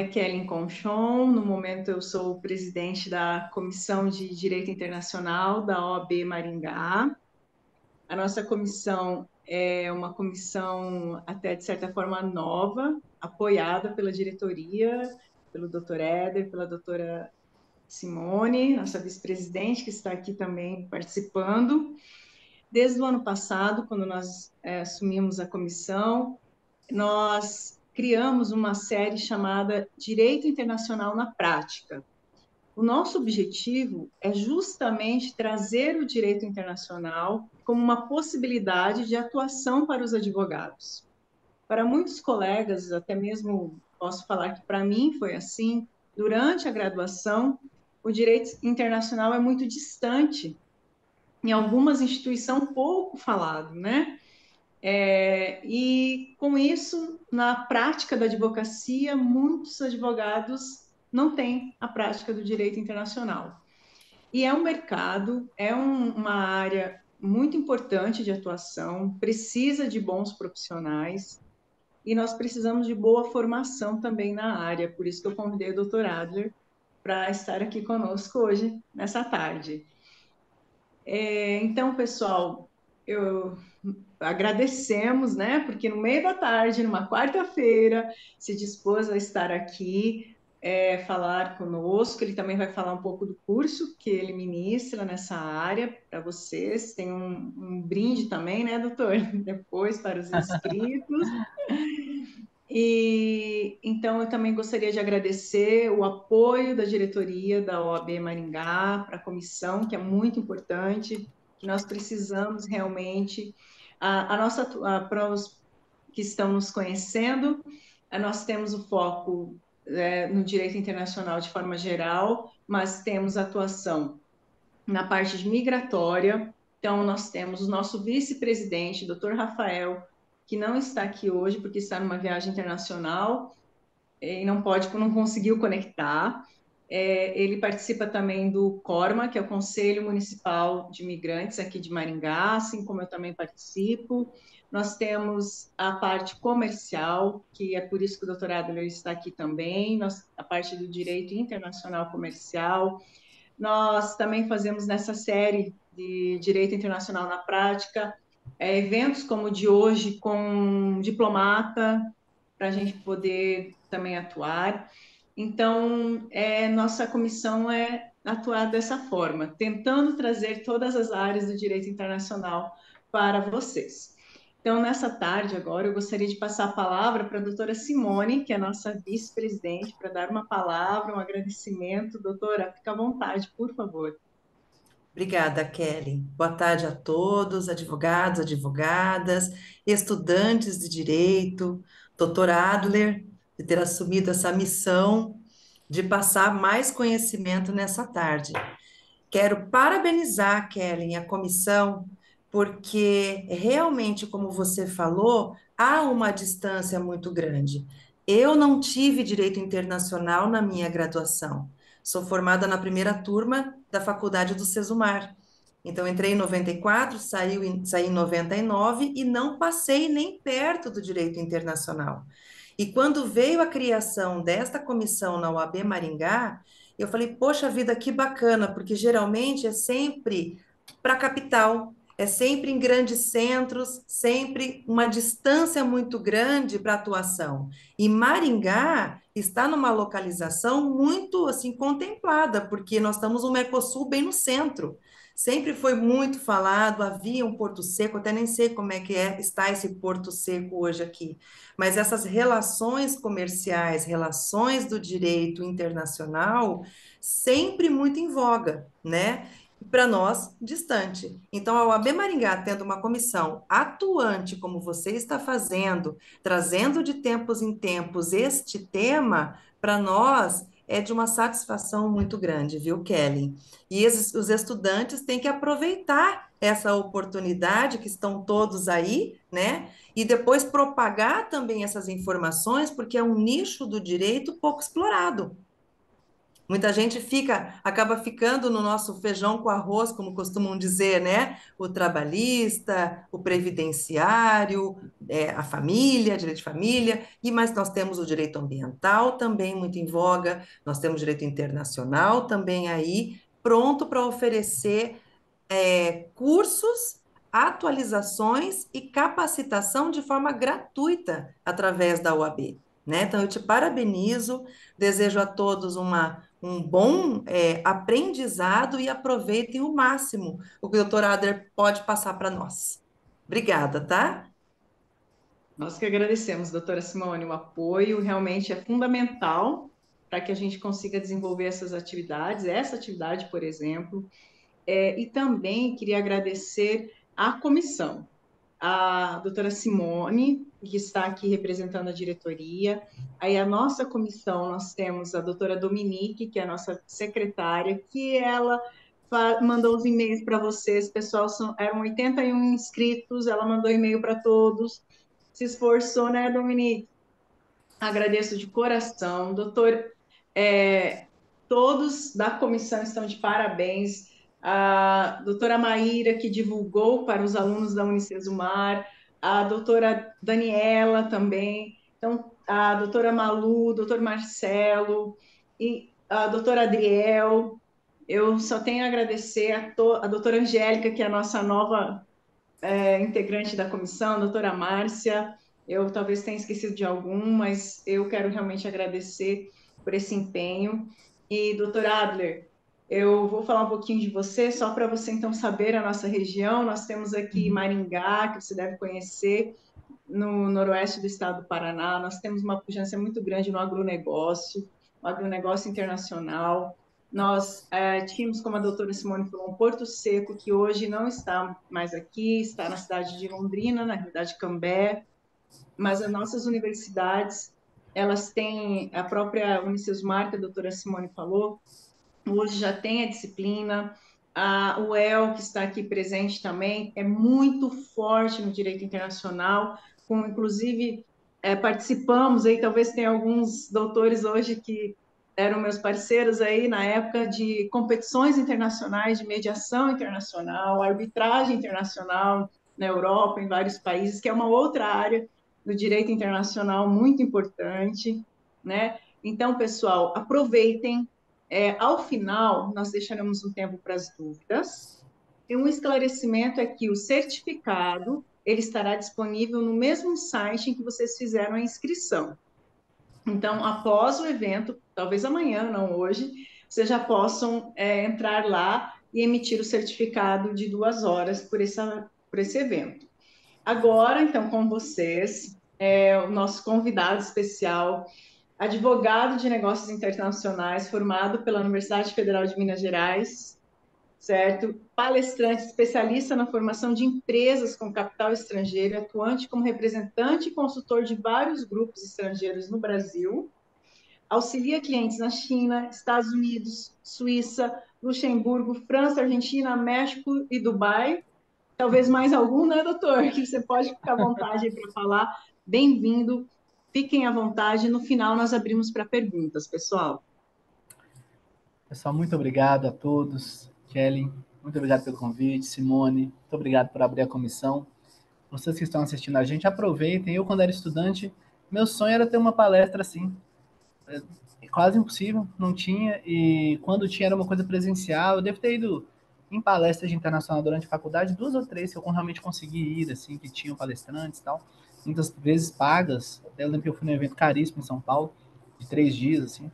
Kellen Conchon. No momento, eu sou presidente da Comissão de Direito Internacional da OAB Maringá. A nossa comissão é uma comissão, até de certa forma, nova, apoiada pela diretoria, pelo Dr. Éder, pela doutora Simone, nossa vice-presidente, que está aqui também participando. Desde o ano passado, quando nós assumimos a comissão, nós criamos uma série chamada Direito Internacional na Prática. O nosso objetivo é justamente trazer o direito internacional como uma possibilidade de atuação para os advogados. Para muitos colegas, até mesmo posso falar que para mim foi assim, durante a graduação, o direito internacional é muito distante, em algumas instituições pouco falado, né? E com isso, na prática da advocacia, muitos advogados não têm a prática do direito internacional. E é um mercado, uma área muito importante de atuação, precisa de bons profissionais e nós precisamos de boa formação também na área. Por isso que eu convidei o Dr. Adler para estar aqui conosco hoje, nessa tarde. Então, pessoal, eu agradecemos, né? Porque no meio da tarde, numa quarta-feira, se dispôs a estar aqui, falar conosco. Ele também vai falar um pouco do curso que ele ministra nessa área para vocês. Tem um brinde também, né, doutor? Depois para os inscritos. E então eu também gostaria de agradecer o apoio da diretoria da OAB Maringá para a comissão, que é muito importante, que nós precisamos realmente para os que estão nos conhecendo, nós temos o foco no direito internacional de forma geral, mas temos atuação na parte de migratória. Então, nós temos o nosso vice-presidente, doutor Rafael, que não está aqui hoje porque está numa viagem internacional e não conseguiu conectar. Ele participa também do CORMA, que é o Conselho Municipal de Imigrantes aqui de Maringá, assim como eu também participo. Nós temos a parte comercial, que é por isso que o doutor Adler está aqui também, a parte do direito internacional comercial. Nós também fazemos nessa série de Direito Internacional na Prática, eventos como o de hoje com um diplomata, para a gente poder também atuar. Então, nossa comissão é atuar dessa forma, tentando trazer todas as áreas do direito internacional para vocês. Então, nessa tarde, agora, eu gostaria de passar a palavra para a doutora Simone, que é a nossa vice-presidente, para dar uma palavra, um agradecimento. Doutora, fica à vontade, por favor. Obrigada, Kelly. Boa tarde a todos, advogados, advogadas, estudantes de direito, doutor Adler, de ter assumido essa missão de passar mais conhecimento nessa tarde. Quero parabenizar, Kelly, e a comissão, porque realmente, como você falou, há uma distância muito grande. Eu não tive direito internacional na minha graduação. Sou formada na primeira turma da faculdade do Sesumar. Então, entrei em 94, saí em 99 e não passei nem perto do direito internacional. E quando veio a criação desta comissão na UAB Maringá, eu falei, poxa vida, que bacana, porque geralmente é sempre para a capital, é sempre em grandes centros, sempre uma distância muito grande para atuação. E Maringá está numa localização muito assim contemplada, porque nós estamos no Mercosul bem no centro. Sempre foi muito falado, havia um Porto Seco, até nem sei como é que está esse Porto Seco hoje aqui, mas essas relações comerciais, relações do direito internacional, sempre muito em voga, né? Para nós, distante. Então, a OAB Maringá, tendo uma comissão atuante, como você está fazendo, trazendo de tempos em tempos este tema, para nós é de uma satisfação muito grande, viu, Kelly? E os estudantes têm que aproveitar essa oportunidade, que estão todos aí, né? E depois propagar também essas informações, porque é um nicho do direito pouco explorado. Muita gente acaba ficando no nosso feijão com arroz, como costumam dizer, né? O trabalhista, o previdenciário, a família, direito de família, mas nós temos o direito ambiental também muito em voga, nós temos direito internacional também aí, pronto para oferecer cursos, atualizações e capacitação de forma gratuita através da UAB, né? Então, eu te parabenizo, desejo a todos um bom aprendizado e aproveitem o máximo o que o doutor Adler pode passar para nós. Obrigada, tá? Nós que agradecemos, doutora Simone, o apoio realmente é fundamental para que a gente consiga desenvolver essas atividades, essa atividade, por exemplo. E também queria agradecer à comissão, a doutora Simone, que está aqui representando a diretoria. Aí a nossa comissão, nós temos a doutora Dominique, que é a nossa secretária, que ela mandou os e-mails para vocês, pessoal, eram 81 inscritos, ela mandou e-mail para todos, se esforçou, né, Dominique? Agradeço de coração. Doutor, todos da comissão estão de parabéns. A doutora Maíra, que divulgou para os alunos da Unicesumar, a doutora Daniela também, então, a doutora Malu, o doutor Marcelo e a doutora Adriel. Eu só tenho a agradecer a doutora Angélica, que é a nossa nova integrante da comissão, a doutora Márcia. Eu talvez tenha esquecido de algum, mas eu quero realmente agradecer por esse empenho. E, doutor Adler, eu vou falar um pouquinho de você, só para você então saber a nossa região. Nós temos aqui Maringá, que você deve conhecer, no noroeste do estado do Paraná. Nós temos uma pujança muito grande no agronegócio internacional. Nós tínhamos, como a doutora Simone falou, um Porto Seco, que hoje não está mais aqui, está na cidade de Londrina, na realidade Cambé, mas as nossas universidades, elas têm a própria Unicesumar, que a doutora Simone falou, hoje já tem a disciplina, o UEL, que está aqui presente também, é muito forte no direito internacional, com, inclusive, participamos aí, talvez tenha alguns doutores hoje que eram meus parceiros aí na época de competições internacionais, de mediação internacional, arbitragem internacional na Europa, em vários países, que é uma outra área do direito internacional muito importante, né? Então, pessoal, aproveitem. Ao final, nós deixaremos um tempo para as dúvidas. E um esclarecimento é que o certificado ele estará disponível no mesmo site em que vocês fizeram a inscrição. Então, após o evento, talvez amanhã, não hoje, vocês já possam entrar lá e emitir o certificado de 2 horas por esse evento. Agora, então, com vocês, o nosso convidado especial, advogado de negócios internacionais, formado pela Universidade Federal de Minas Gerais, certo? Palestrante, especialista na formação de empresas com capital estrangeiro, atuante como representante e consultor de vários grupos estrangeiros no Brasil, auxilia clientes na China, Estados Unidos, Suíça, Luxemburgo, França, Argentina, México e Dubai. Talvez mais algum, né, doutor? Que você pode ficar à vontade para falar. Bem-vindo, fiquem à vontade. No final, nós abrimos para perguntas, pessoal. Pessoal, muito obrigado a todos. Kelly, muito obrigado pelo convite. Simone, muito obrigado por abrir a comissão. Vocês que estão assistindo a gente, aproveitem. Eu, quando era estudante, meu sonho era ter uma palestra assim. É quase impossível, não tinha. E quando tinha, era uma coisa presencial. Eu devo ter ido em palestras de internacional durante a faculdade, 2 ou 3 que eu realmente consegui ir, assim, que tinham palestrantes e tal. Muitas vezes pagas. Até eu lembro que eu fui num evento caríssimo em São Paulo, de 3 dias, assim.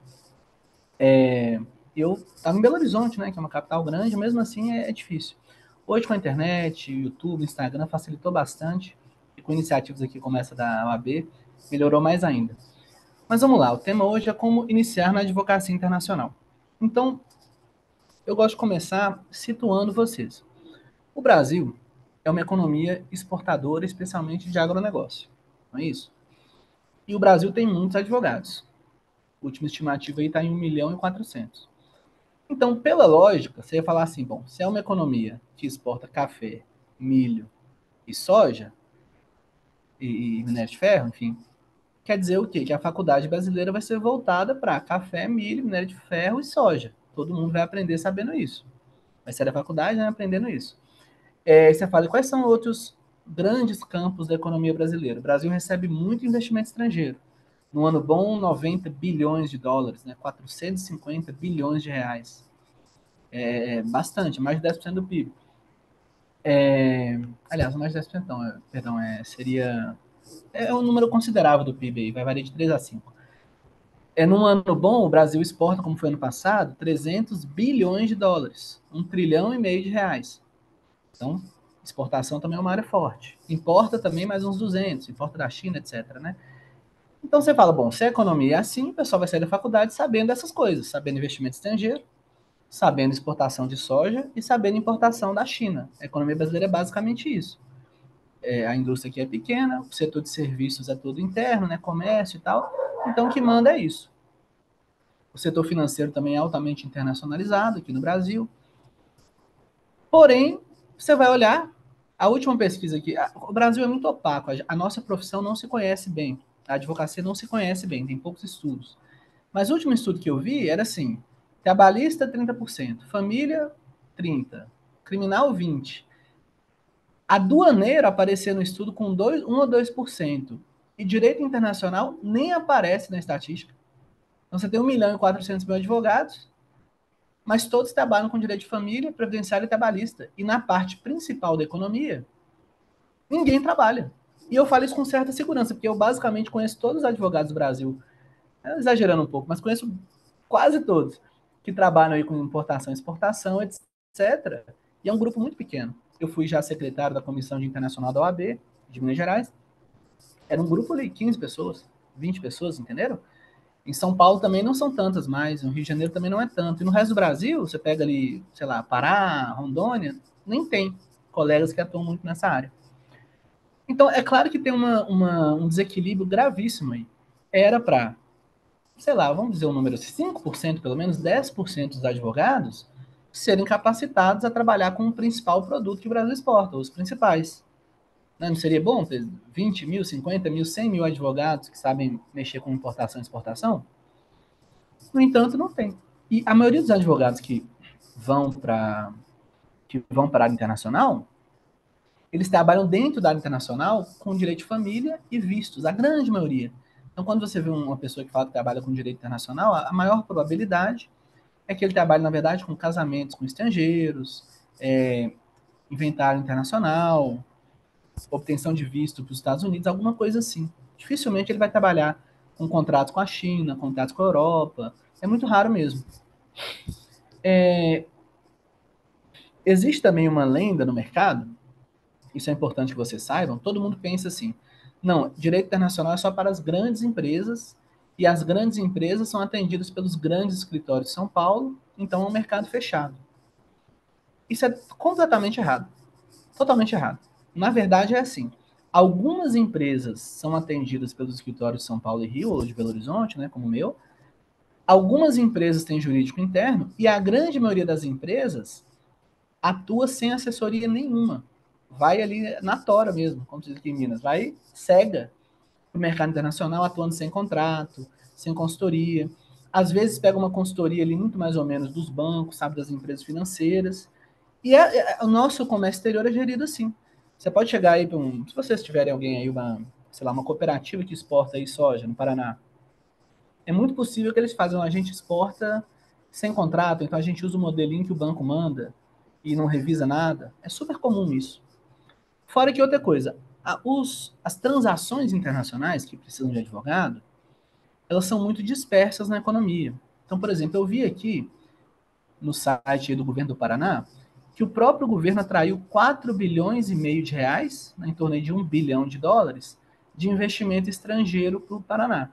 Eu estava em Belo Horizonte, né, que é uma capital grande, mesmo assim é difícil. Hoje com a internet, YouTube, Instagram facilitou bastante, e com iniciativas aqui como essa da OAB, melhorou mais ainda. Mas vamos lá, o tema hoje é como iniciar na advocacia internacional. Então, eu gosto de começar situando vocês. O Brasil é uma economia exportadora, especialmente de agronegócio, não é isso? E o Brasil tem muitos advogados. A última estimativa aí está em 1.400.000. Então, pela lógica, você ia falar assim, bom, se é uma economia que exporta café, milho e soja, e minério de ferro, enfim, quer dizer o quê? Que a faculdade brasileira vai ser voltada para café, milho, minério de ferro e soja. Todo mundo vai aprender sabendo isso. Vai sair da faculdade, né, aprendendo isso. Você fala, quais são outros grandes campos da economia brasileira? O Brasil recebe muito investimento estrangeiro. No ano bom, 90 bilhões de dólares, né? 450 bilhões de reais. Bastante, mais de 10% do PIB. Aliás, mais de 10%, não, perdão, seria... É um número considerável do PIB aí, vai variar de 3 a 5. Num ano bom, o Brasil exporta, como foi ano passado, 300 bilhões de dólares, 1,5 trilhão de reais. Então, exportação também é uma área forte. Importa também mais uns 200, importa da China, etc, né? Então você fala, bom, se a economia é assim, o pessoal vai sair da faculdade sabendo dessas coisas, sabendo investimento estrangeiro, sabendo exportação de soja e sabendo importação da China. A economia brasileira é basicamente isso. A indústria aqui é pequena, o setor de serviços é todo interno, né, comércio e tal, então o que manda é isso. O setor financeiro também é altamente internacionalizado aqui no Brasil. Porém, você vai olhar, a última pesquisa aqui, o Brasil é muito opaco, a nossa profissão não se conhece bem, a advocacia não se conhece bem, tem poucos estudos. Mas o último estudo que eu vi era assim, trabalhista 30%, família 30%, criminal 20%. Aduaneiro apareceu no estudo com 1 ou 2%. E direito internacional nem aparece na estatística. Então você tem 1.400.000 advogados, mas todos trabalham com direito de família, previdenciário e trabalhista. E na parte principal da economia, ninguém trabalha. E eu falo isso com certa segurança, porque eu basicamente conheço todos os advogados do Brasil, exagerando um pouco, mas conheço quase todos que trabalham aí com importação e exportação, etc. E é um grupo muito pequeno. Eu fui já secretário da Comissão de Internacional da OAB, de Minas Gerais. Era um grupo ali, 15 pessoas, 20 pessoas, entenderam? Em São Paulo também não são tantas mais, no Rio de Janeiro também não é tanto. E no resto do Brasil, você pega ali, sei lá, Pará, Rondônia, nem tem colegas que atuam muito nessa área. Então, é claro que tem um desequilíbrio gravíssimo aí. Era para, sei lá, vamos dizer um número, 5% pelo menos, 10% dos advogados serem capacitados a trabalhar com o principal produto que o Brasil exporta, os principais. Não seria bom ter 20 mil, 50 mil, 100 mil advogados que sabem mexer com importação e exportação? No entanto, não tem. E a maioria dos advogados que vão para a área internacional, eles trabalham dentro da área internacional com direito de família e vistos, a grande maioria. Então, quando você vê uma pessoa que fala que trabalha com direito internacional, a maior probabilidade é que ele trabalhe, na verdade, com casamentos com estrangeiros, inventário internacional, obtenção de visto para os Estados Unidos, alguma coisa assim. Dificilmente ele vai trabalhar com contratos com a China, contratos com a Europa. É muito raro mesmo. Existe também uma lenda no mercado, isso é importante que vocês saibam, todo mundo pensa assim, não, direito internacional é só para as grandes empresas, e as grandes empresas são atendidas pelos grandes escritórios de São Paulo, então é um mercado fechado. Isso é completamente errado. Totalmente errado. Na verdade, é assim. Algumas empresas são atendidas pelos escritórios de São Paulo e Rio, ou de Belo Horizonte, né, como o meu. Algumas empresas têm jurídico interno, e a grande maioria das empresas atua sem assessoria nenhuma. Vai ali na tora mesmo, como se diz aqui em Minas. Vai cega para o mercado internacional, atuando sem contrato, sem consultoria. Às vezes pega uma consultoria ali muito mais ou menos dos bancos, sabe, das empresas financeiras. E o nosso comércio exterior é gerido assim. Você pode chegar aí para se vocês tiverem alguém aí, sei lá, uma cooperativa que exporta aí soja no Paraná, é muito possível que eles façam, a gente exporta sem contrato, então a gente usa o modelinho que o banco manda e não revisa nada. É super comum isso. Fora que outra coisa, as transações internacionais que precisam de advogado, elas são muito dispersas na economia. Então, por exemplo, eu vi aqui no site do governo do Paraná que o próprio governo atraiu 4 bilhões e meio de reais, né, em torno de 1 bilhão de dólares, de investimento estrangeiro para o Paraná.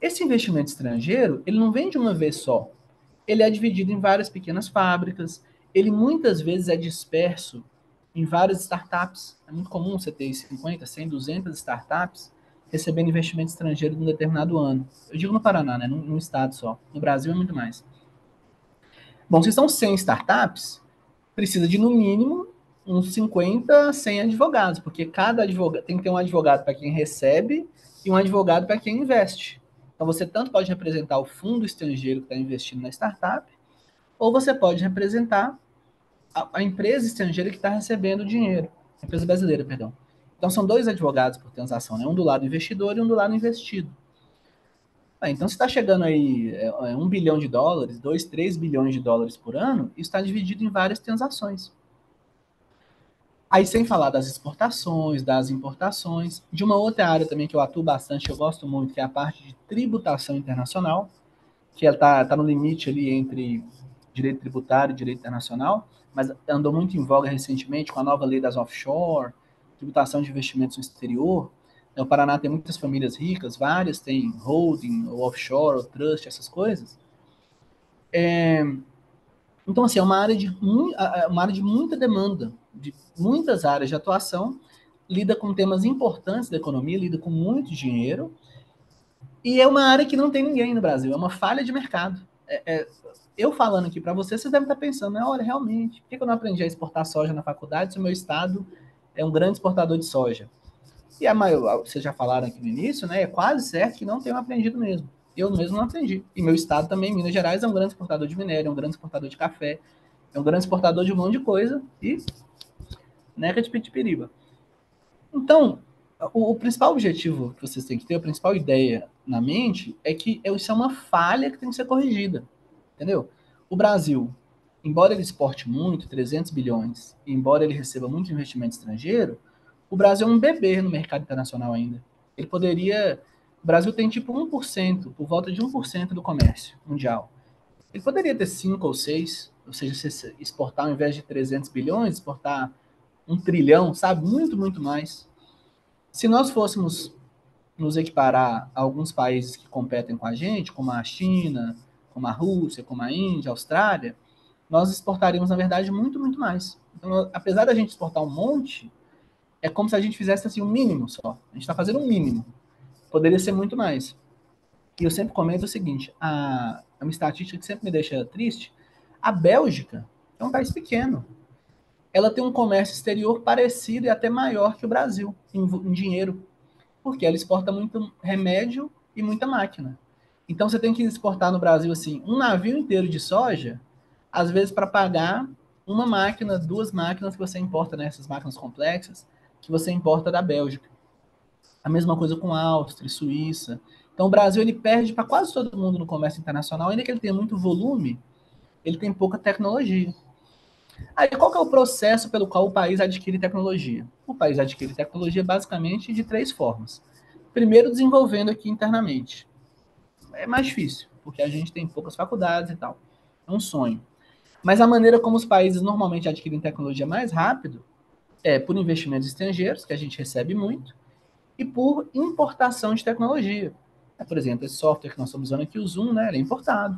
Esse investimento estrangeiro, ele não vem de uma vez só. Ele é dividido em várias pequenas fábricas, ele muitas vezes é disperso em várias startups. É muito comum você ter 50, 100, 200 startups recebendo investimento estrangeiro num determinado ano. Eu digo no Paraná, né, num estado só. No Brasil é muito mais. Bom, se são 100 startups, precisa de, no mínimo, uns 50, 100 advogados, porque cada advogado tem que ter um advogado para quem recebe e um advogado para quem investe. Então, você tanto pode representar o fundo estrangeiro que está investindo na startup, ou você pode representar a empresa estrangeira que está recebendo o dinheiro, a empresa brasileira, perdão. Então, são dois advogados por transação, né? Um do lado investidor e um do lado investido. Então, se está chegando aí $1 bilhão, 2, 3 bilhões de dólares por ano, isso está dividido em várias transações. Aí, sem falar das exportações, das importações, de uma outra área também que eu atuo bastante, eu gosto muito, que é a parte de tributação internacional, que ela tá no limite ali entre direito tributário e direito internacional, mas andou muito em voga recentemente com a nova lei das offshore, tributação de investimentos no exterior. O Paraná tem muitas famílias ricas, várias têm holding, ou offshore, ou trust, essas coisas. Então, assim, é uma área de muita demanda, de muitas áreas de atuação, lida com temas importantes da economia, lida com muito dinheiro, e é uma área que não tem ninguém no Brasil, é uma falha de mercado. Eu falando aqui para vocês devem estar pensando, né? Olha, realmente, por que eu não aprendi a exportar soja na faculdade se o meu estado é um grande exportador de soja? E a maior, vocês já falaram aqui no início, né? É quase certo que não tenho aprendido mesmo. Eu mesmo não aprendi. E meu estado também, Minas Gerais, é um grande exportador de minério, é um grande exportador de café, é um grande exportador de um monte de coisa e neca de pitipiriba. Então, o principal objetivo que vocês têm que ter, a principal ideia na mente, é que isso é uma falha que tem que ser corrigida. Entendeu? O Brasil, embora ele exporte muito, 300 bilhões, e embora ele receba muito investimento estrangeiro, o Brasil é um bebê no mercado internacional ainda. Ele poderia. O Brasil tem tipo 1%, por volta de 1% do comércio mundial. Ele poderia ter 5 ou 6, ou seja, se exportar ao invés de 300 bilhões, exportar 1 trilhão, sabe? Muito, muito mais. Se nós fôssemos nos equiparar a alguns países que competem com a gente, como a China, como a Rússia, como a Índia, a Austrália, nós exportaríamos, na verdade, muito, muito mais. Então, apesar da gente exportar um monte, é como se a gente fizesse assim, um mínimo só. A gente está fazendo um mínimo. Poderia ser muito mais. E eu sempre comento o seguinte, uma estatística que sempre me deixa triste, a Bélgica é um país pequeno. Ela tem um comércio exterior parecido e até maior que o Brasil, em dinheiro, porque ela exporta muito remédio e muita máquina. Então você tem que exportar no Brasil assim um navio inteiro de soja, às vezes para pagar uma máquina, 2 máquinas que você importa, né, essas máquinas complexas, que você importa da Bélgica. A mesma coisa com a Áustria, Suíça. Então o Brasil ele perde para quase todo mundo no comércio internacional, ainda que ele tenha muito volume, ele tem pouca tecnologia. Aí qual que é o processo pelo qual o país adquire tecnologia? O país adquire tecnologia basicamente de 3 formas. Primeiro, desenvolvendo aqui internamente. É mais difícil, porque a gente tem poucas faculdades e tal. É um sonho. Mas a maneira como os países normalmente adquirem tecnologia mais rápido é por investimentos estrangeiros, que a gente recebe muito, e por importação de tecnologia. Por exemplo, esse software que nós estamos usando aqui, o Zoom, né, ele é importado.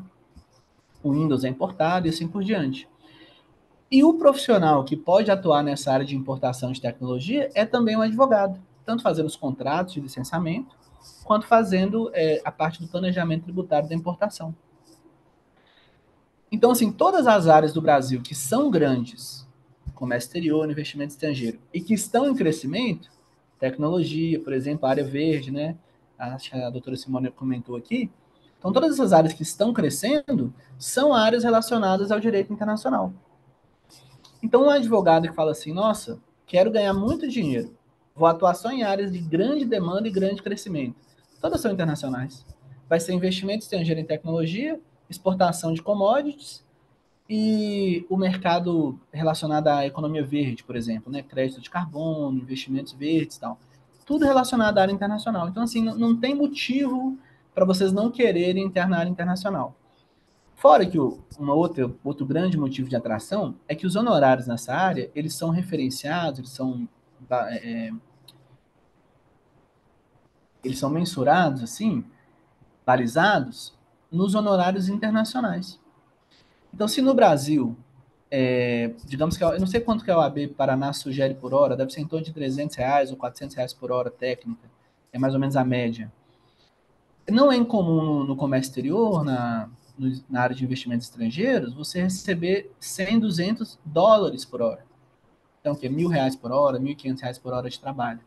O Windows é importado e assim por diante. E o profissional que pode atuar nessa área de importação de tecnologia é também um advogado, tanto fazendo os contratos de licenciamento, quanto fazendo a parte do planejamento tributário da importação. Então, assim, todas as áreas do Brasil que são grandes, comércio exterior, investimento estrangeiro, e que estão em crescimento, tecnologia, por exemplo, a área verde, né? Acho que a doutora Simone comentou aqui. Então, todas essas áreas que estão crescendo são áreas relacionadas ao direito internacional. Então, um advogado que fala assim, nossa, quero ganhar muito dinheiro, vou atuar só em áreas de grande demanda e grande crescimento. Todas são internacionais. Vai ser investimento estrangeiro em tecnologia, exportação de commodities e o mercado relacionado à economia verde, por exemplo, né? Crédito de carbono, investimentos verdes e tal. Tudo relacionado à área internacional. Então, assim, não tem motivo para vocês não quererem entrar na área internacional. Fora que outro grande motivo de atração é que os honorários nessa área, eles são referenciados, eles são mensurados, assim, balizados, nos honorários internacionais. Então, se no Brasil, digamos que eu não sei quanto que a OAB Paraná sugere por hora, deve ser em torno de R$ 300 ou R$ 400 por hora técnica, é mais ou menos a média. Não é incomum no comércio exterior, na área de investimentos estrangeiros, você receber 100, $200 por hora. Então, que é R$ 1.000 por hora, R$ 1.500 por hora de trabalho.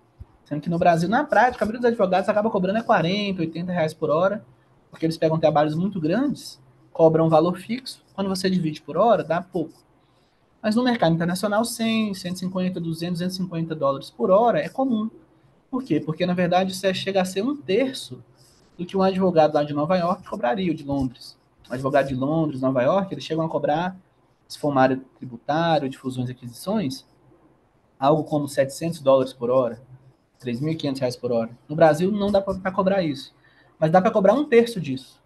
Sendo que no Brasil, na prática, a maioria dos advogados acaba cobrando 40, 80 reais por hora, porque eles pegam trabalhos muito grandes, cobram um valor fixo, quando você divide por hora, dá pouco. Mas no mercado internacional, 100, 150, 200, 250 dólares por hora é comum. Por quê? Porque, na verdade, isso chega a ser um terço do que um advogado lá de Nova York cobraria, o de Londres. Um advogado de Londres, Nova York, eles chegam a cobrar, se for uma área tributária, de fusões e aquisições, algo como 700 dólares por hora, 3.500 reais por hora. No Brasil, não dá para cobrar isso. Mas dá para cobrar um terço disso.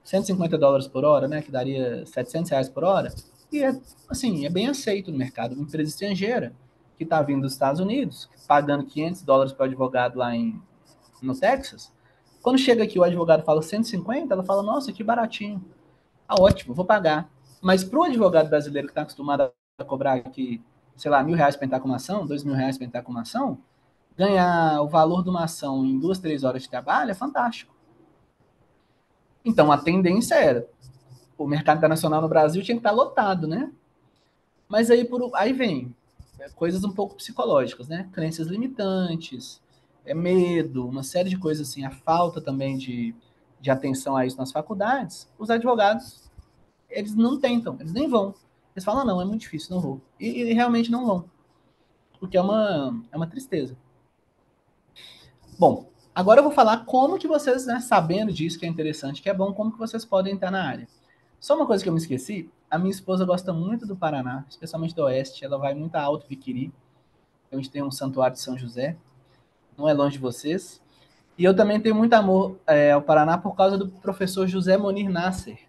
150 dólares por hora, né, que daria 700 reais por hora. E, assim, é bem aceito no mercado. Uma empresa estrangeira que está vindo dos Estados Unidos, pagando 500 dólares para o advogado lá no Texas, quando chega aqui o advogado fala 150, ela fala, nossa, que baratinho. Ah, ótimo, vou pagar. Mas para o advogado brasileiro que está acostumado a cobrar aqui, sei lá, R$ 1.000 para entrar com uma ação, R$ 2.000 para entrar com uma ação, ganhar o valor de uma ação em 2, 3 horas de trabalho é fantástico. Então, a tendência era, o mercado internacional no Brasil tinha que estar lotado, né? Mas aí vem coisas um pouco psicológicas, né? Crenças limitantes, medo, uma série de coisas assim, a falta também de atenção a isso nas faculdades. Os advogados, eles não tentam, eles nem vão. Eles falam, não, é muito difícil, não vou. E realmente não vão, porque é uma tristeza. Bom, agora eu vou falar como que vocês, né, sabendo disso, que é interessante, que é bom, como que vocês podem entrar na área. Só uma coisa que eu me esqueci, a minha esposa gosta muito do Paraná, especialmente do Oeste, ela vai muito a Alto Piquiri, onde tem um santuário de São José, não é longe de vocês. E eu também tenho muito amor ao Paraná por causa do professor José Monir Nasser,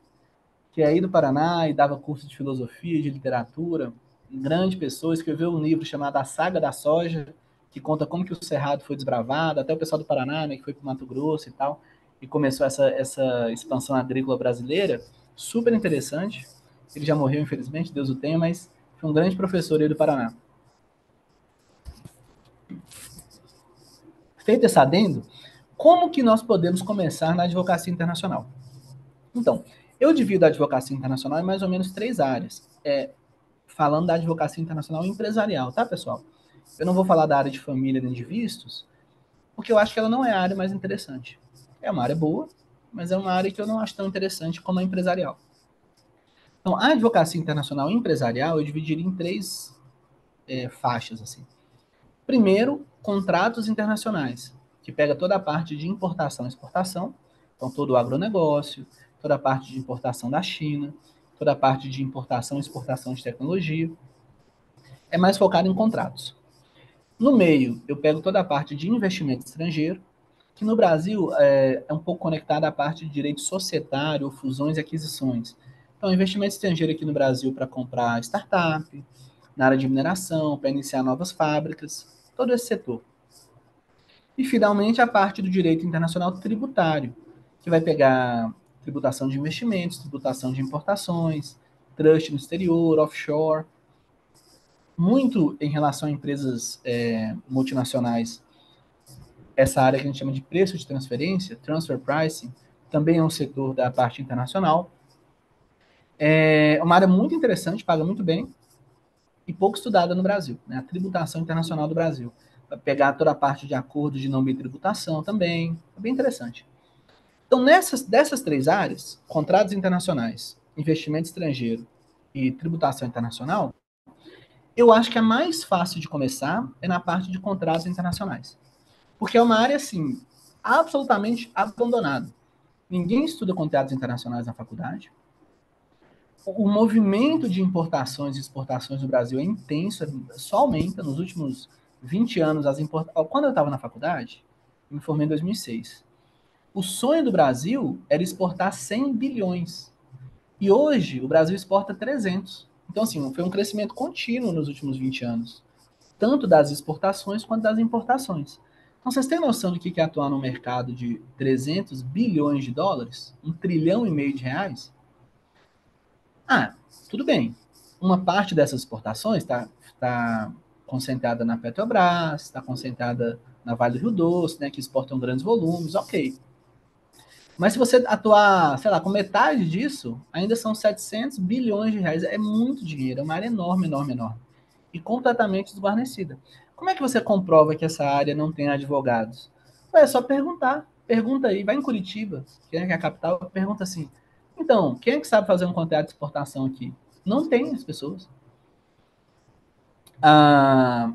que é aí do Paraná e dava curso de filosofia, de literatura, grande pessoa, escreveu um livro chamado A Saga da Soja, que conta como que o Cerrado foi desbravado, até o pessoal do Paraná, né, que foi para o Mato Grosso e tal, e começou essa expansão agrícola brasileira, super interessante. Ele já morreu, infelizmente, Deus o tenha, mas foi um grande professor aí do Paraná. Feito esse adendo, como que nós podemos começar na advocacia internacional? Então, eu divido a advocacia internacional em mais ou menos 3 áreas. Falando da advocacia internacional empresarial, tá, pessoal? Eu não vou falar da área de família nem de vistos, porque eu acho que ela não é a área mais interessante. É uma área boa, mas é uma área que eu não acho tão interessante como a empresarial. Então, a advocacia internacional empresarial eu dividiria em 3 faixas, assim. Primeiro, contratos internacionais, que pega toda a parte de importação e exportação, então todo o agronegócio, toda a parte de importação da China, toda a parte de importação e exportação de tecnologia. É mais focado em contratos. No meio, eu pego toda a parte de investimento estrangeiro, que no Brasil é um pouco conectada à parte de direito societário, fusões e aquisições. Então, investimento estrangeiro aqui no Brasil para comprar startup, na área de mineração, para iniciar novas fábricas, todo esse setor. E, finalmente, a parte do direito internacional tributário, que vai pegar tributação de investimentos, tributação de importações, trust no exterior, offshore, muito em relação a empresas multinacionais. Essa área que a gente chama de preço de transferência, transfer pricing, também é um setor da parte internacional. É uma área muito interessante, paga muito bem e pouco estudada no Brasil, né? A tributação internacional do Brasil. Vai pegar toda a parte de acordo de não bitributação também, é bem interessante. Então, dessas 3 áreas, contratos internacionais, investimento estrangeiro e tributação internacional, eu acho que a mais fácil de começar é na parte de contratos internacionais. Porque é uma área, assim, absolutamente abandonada. Ninguém estuda contratos internacionais na faculdade. O movimento de importações e exportações no Brasil é intenso, só aumenta nos últimos 20 anos. Quando eu estava na faculdade, eu me formei em 2006. O sonho do Brasil era exportar 100 bilhões. E hoje o Brasil exporta 300. Então, assim, foi um crescimento contínuo nos últimos 20 anos. Tanto das exportações quanto das importações. Então, vocês têm noção do que é atuar num mercado de 300 bilhões de dólares? 1,5 trilhão de reais? Ah, tudo bem. Uma parte dessas exportações está concentrada na Petrobras, está concentrada na Vale do Rio Doce, né, que exportam grandes volumes, ok. Mas se você atuar, sei lá, com metade disso, ainda são 700 bilhões de reais. É muito dinheiro, é uma área enorme, enorme, enorme. E completamente desguarnecida. Como é que você comprova que essa área não tem advogados? É só perguntar. Pergunta aí, vai em Curitiba, que é a capital, pergunta assim, então, quem é que sabe fazer um contrato de exportação aqui? Não tem as pessoas. Ah,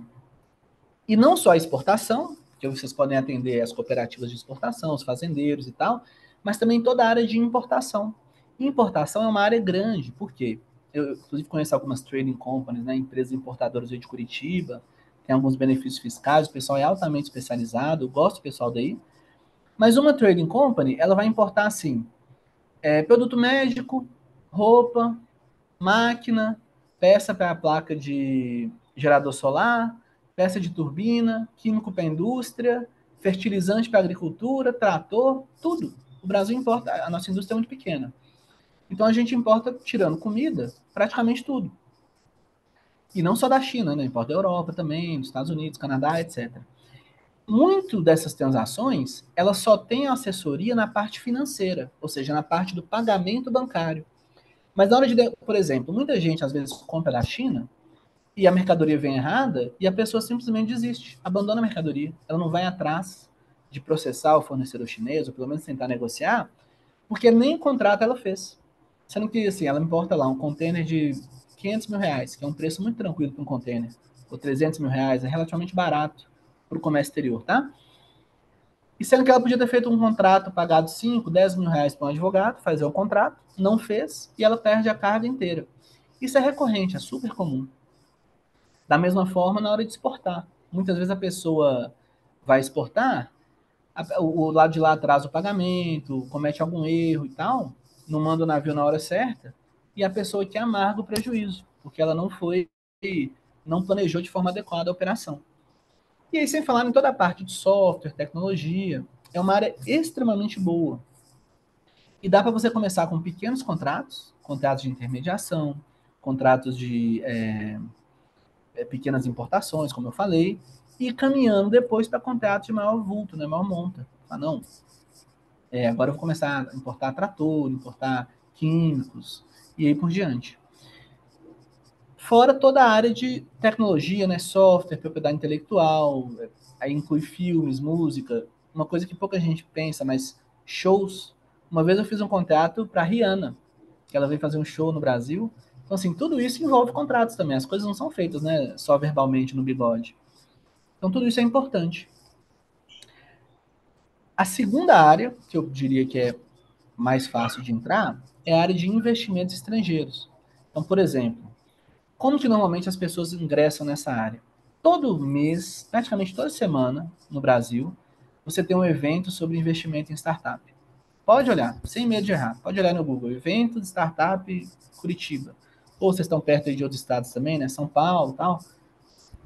e não só a exportação, que vocês podem atender as cooperativas de exportação, os fazendeiros e tal, mas também toda a área de importação. E importação é uma área grande, por quê? Eu, inclusive, conheço algumas trading companies, né, empresas importadoras de Curitiba, tem alguns benefícios fiscais, o pessoal é altamente especializado, eu gosto do pessoal daí, mas uma trading company, ela vai importar, assim, produto médico, roupa, máquina, peça para a placa de gerador solar, peça de turbina, químico para a indústria, fertilizante para a agricultura, trator, tudo. O Brasil importa, a nossa indústria é muito pequena. Então a gente importa, tirando comida, praticamente tudo. E não só da China, né? Importa da Europa também, dos Estados Unidos, Canadá, etc. Muito dessas transações, ela só tem assessoria na parte financeira, ou seja, na parte do pagamento bancário. Mas na hora de, por exemplo, muita gente às vezes compra da China e a mercadoria vem errada e a pessoa simplesmente desiste, abandona a mercadoria. Ela não vai atrás de processar o fornecedor chinês, ou pelo menos tentar negociar, porque nem contrato ela fez. Sendo que, assim, ela importa lá um container de R$ 500 mil, que é um preço muito tranquilo para um container, ou R$ 300 mil, é relativamente barato para o comércio exterior, tá? E sendo que ela podia ter feito um contrato, pagado 5, R$ 10 mil para um advogado, fazer o contrato, não fez, e ela perde a carga inteira. Isso é recorrente, é super comum. Da mesma forma, na hora de exportar. Muitas vezes a pessoa vai exportar, o lado de lá atrasa o pagamento, comete algum erro e tal, não manda o navio na hora certa, e a pessoa que amarga o prejuízo, porque ela não planejou de forma adequada a operação. E aí, sem falar em toda a parte de software, tecnologia, é uma área extremamente boa. E dá para você começar com pequenos contratos, contratos de intermediação, contratos de pequenas importações, como eu falei, e caminhando depois para contratos de maior vulto, né, maior monta. Ah, não, agora eu vou começar a importar trator, importar químicos, e aí por diante. Fora toda a área de tecnologia, né, software, propriedade intelectual, aí inclui filmes, música, uma coisa que pouca gente pensa, mas shows. Uma vez eu fiz um contrato para a Rihanna, que ela veio fazer um show no Brasil. Então, assim, tudo isso envolve contratos também. As coisas não são feitas, né, só verbalmente no bigode. Então, tudo isso é importante. A segunda área, que eu diria que é mais fácil de entrar, é a área de investimentos estrangeiros. Então, por exemplo, como que normalmente as pessoas ingressam nessa área? Todo mês, praticamente toda semana, no Brasil, você tem um evento sobre investimento em startup. Pode olhar, sem medo de errar. Pode olhar no Google, evento de startup Curitiba. Ou vocês estão perto aí de outros estados também, né? São Paulo e tal.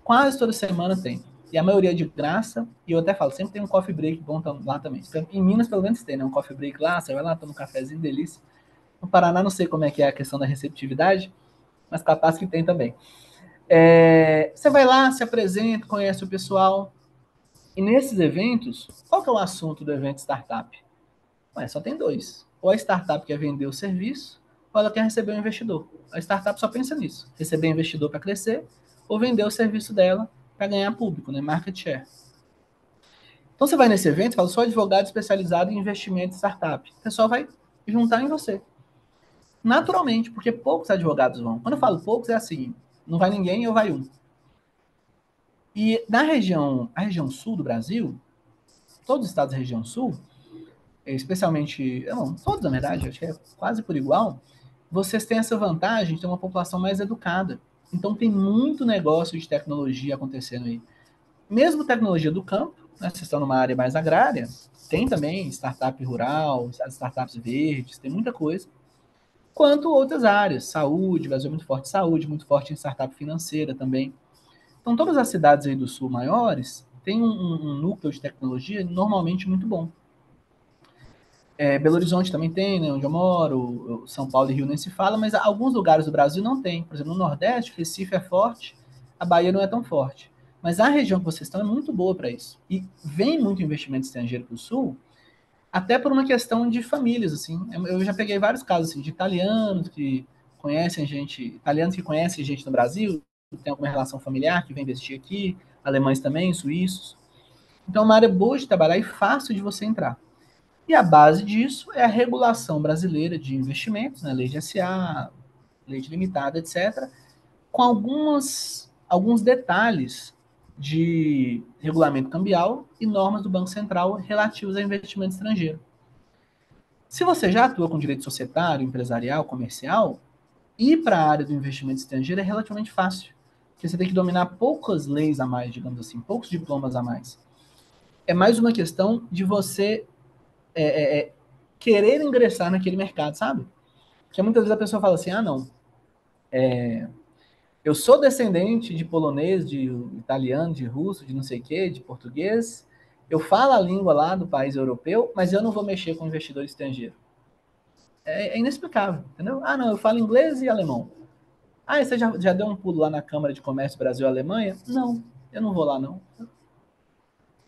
Quase toda semana tem. E a maioria é de graça. E eu até falo, sempre tem um coffee break bom lá também. Em Minas, pelo menos, tem, né? Um coffee break lá, você vai lá, toma um cafezinho, delícia. No Paraná, não sei como é que é a questão da receptividade, mas capaz que tem também. Você vai lá, se apresenta, conhece o pessoal. E nesses eventos, qual que é o assunto do evento startup? Ué, só tem dois. Ou a startup quer vender o serviço, ou ela quer receber um investidor. A startup só pensa nisso. Receber investidor para crescer, ou vender o serviço dela para ganhar público, né? Market share. Então você vai nesse evento e fala, sou advogado especializado em investimento em startup. O pessoal vai juntar em você. Naturalmente, porque poucos advogados vão. Quando eu falo poucos, é assim, não vai ninguém, eu vai um. E na a região sul do Brasil, todos os estados da região sul, especialmente, não, todos na verdade, acho que é quase por igual, vocês têm essa vantagem de ter uma população mais educada. Então tem muito negócio de tecnologia acontecendo aí. Mesmo tecnologia do campo, né, vocês estão numa área mais agrária, tem também startup rural, as startups verdes, tem muita coisa. Quanto outras áreas, saúde, o Brasil é muito forte em saúde, muito forte em startup financeira também. Então todas as cidades aí do sul maiores têm um núcleo de tecnologia normalmente muito bom. Belo Horizonte também tem, né, onde eu moro, São Paulo e Rio nem se fala, mas alguns lugares do Brasil não tem. Por exemplo, no Nordeste, Recife é forte, a Bahia não é tão forte. Mas a região que vocês estão é muito boa para isso. E vem muito investimento estrangeiro para o Sul, até por uma questão de famílias, assim. Eu já peguei vários casos assim, de italianos que conhecem gente no Brasil, tem alguma relação familiar que vem investir aqui, alemães também, suíços. Então, é uma área boa de trabalhar e fácil de você entrar. E a base disso é a regulação brasileira de investimentos, né? Lei de SA, lei de limitada, etc., com alguns detalhes de regulamento cambial e normas do Banco Central relativos a investimento estrangeiro. Se você já atua com direito societário, empresarial, comercial, ir para a área do investimento estrangeiro é relativamente fácil, porque você tem que dominar poucas leis a mais, digamos assim, poucos diplomas a mais. É mais uma questão de você querer ingressar naquele mercado, sabe? Porque muitas vezes a pessoa fala assim, não, eu sou descendente de polonês, de italiano, de russo, de não sei o quê, de português, eu falo a língua lá do país europeu, mas eu não vou mexer com investidor estrangeiro. É inexplicável, entendeu? Não, eu falo inglês e alemão. Você já deu um pulo lá na Câmara de Comércio Brasil-Alemanha? Não, eu não vou lá, não.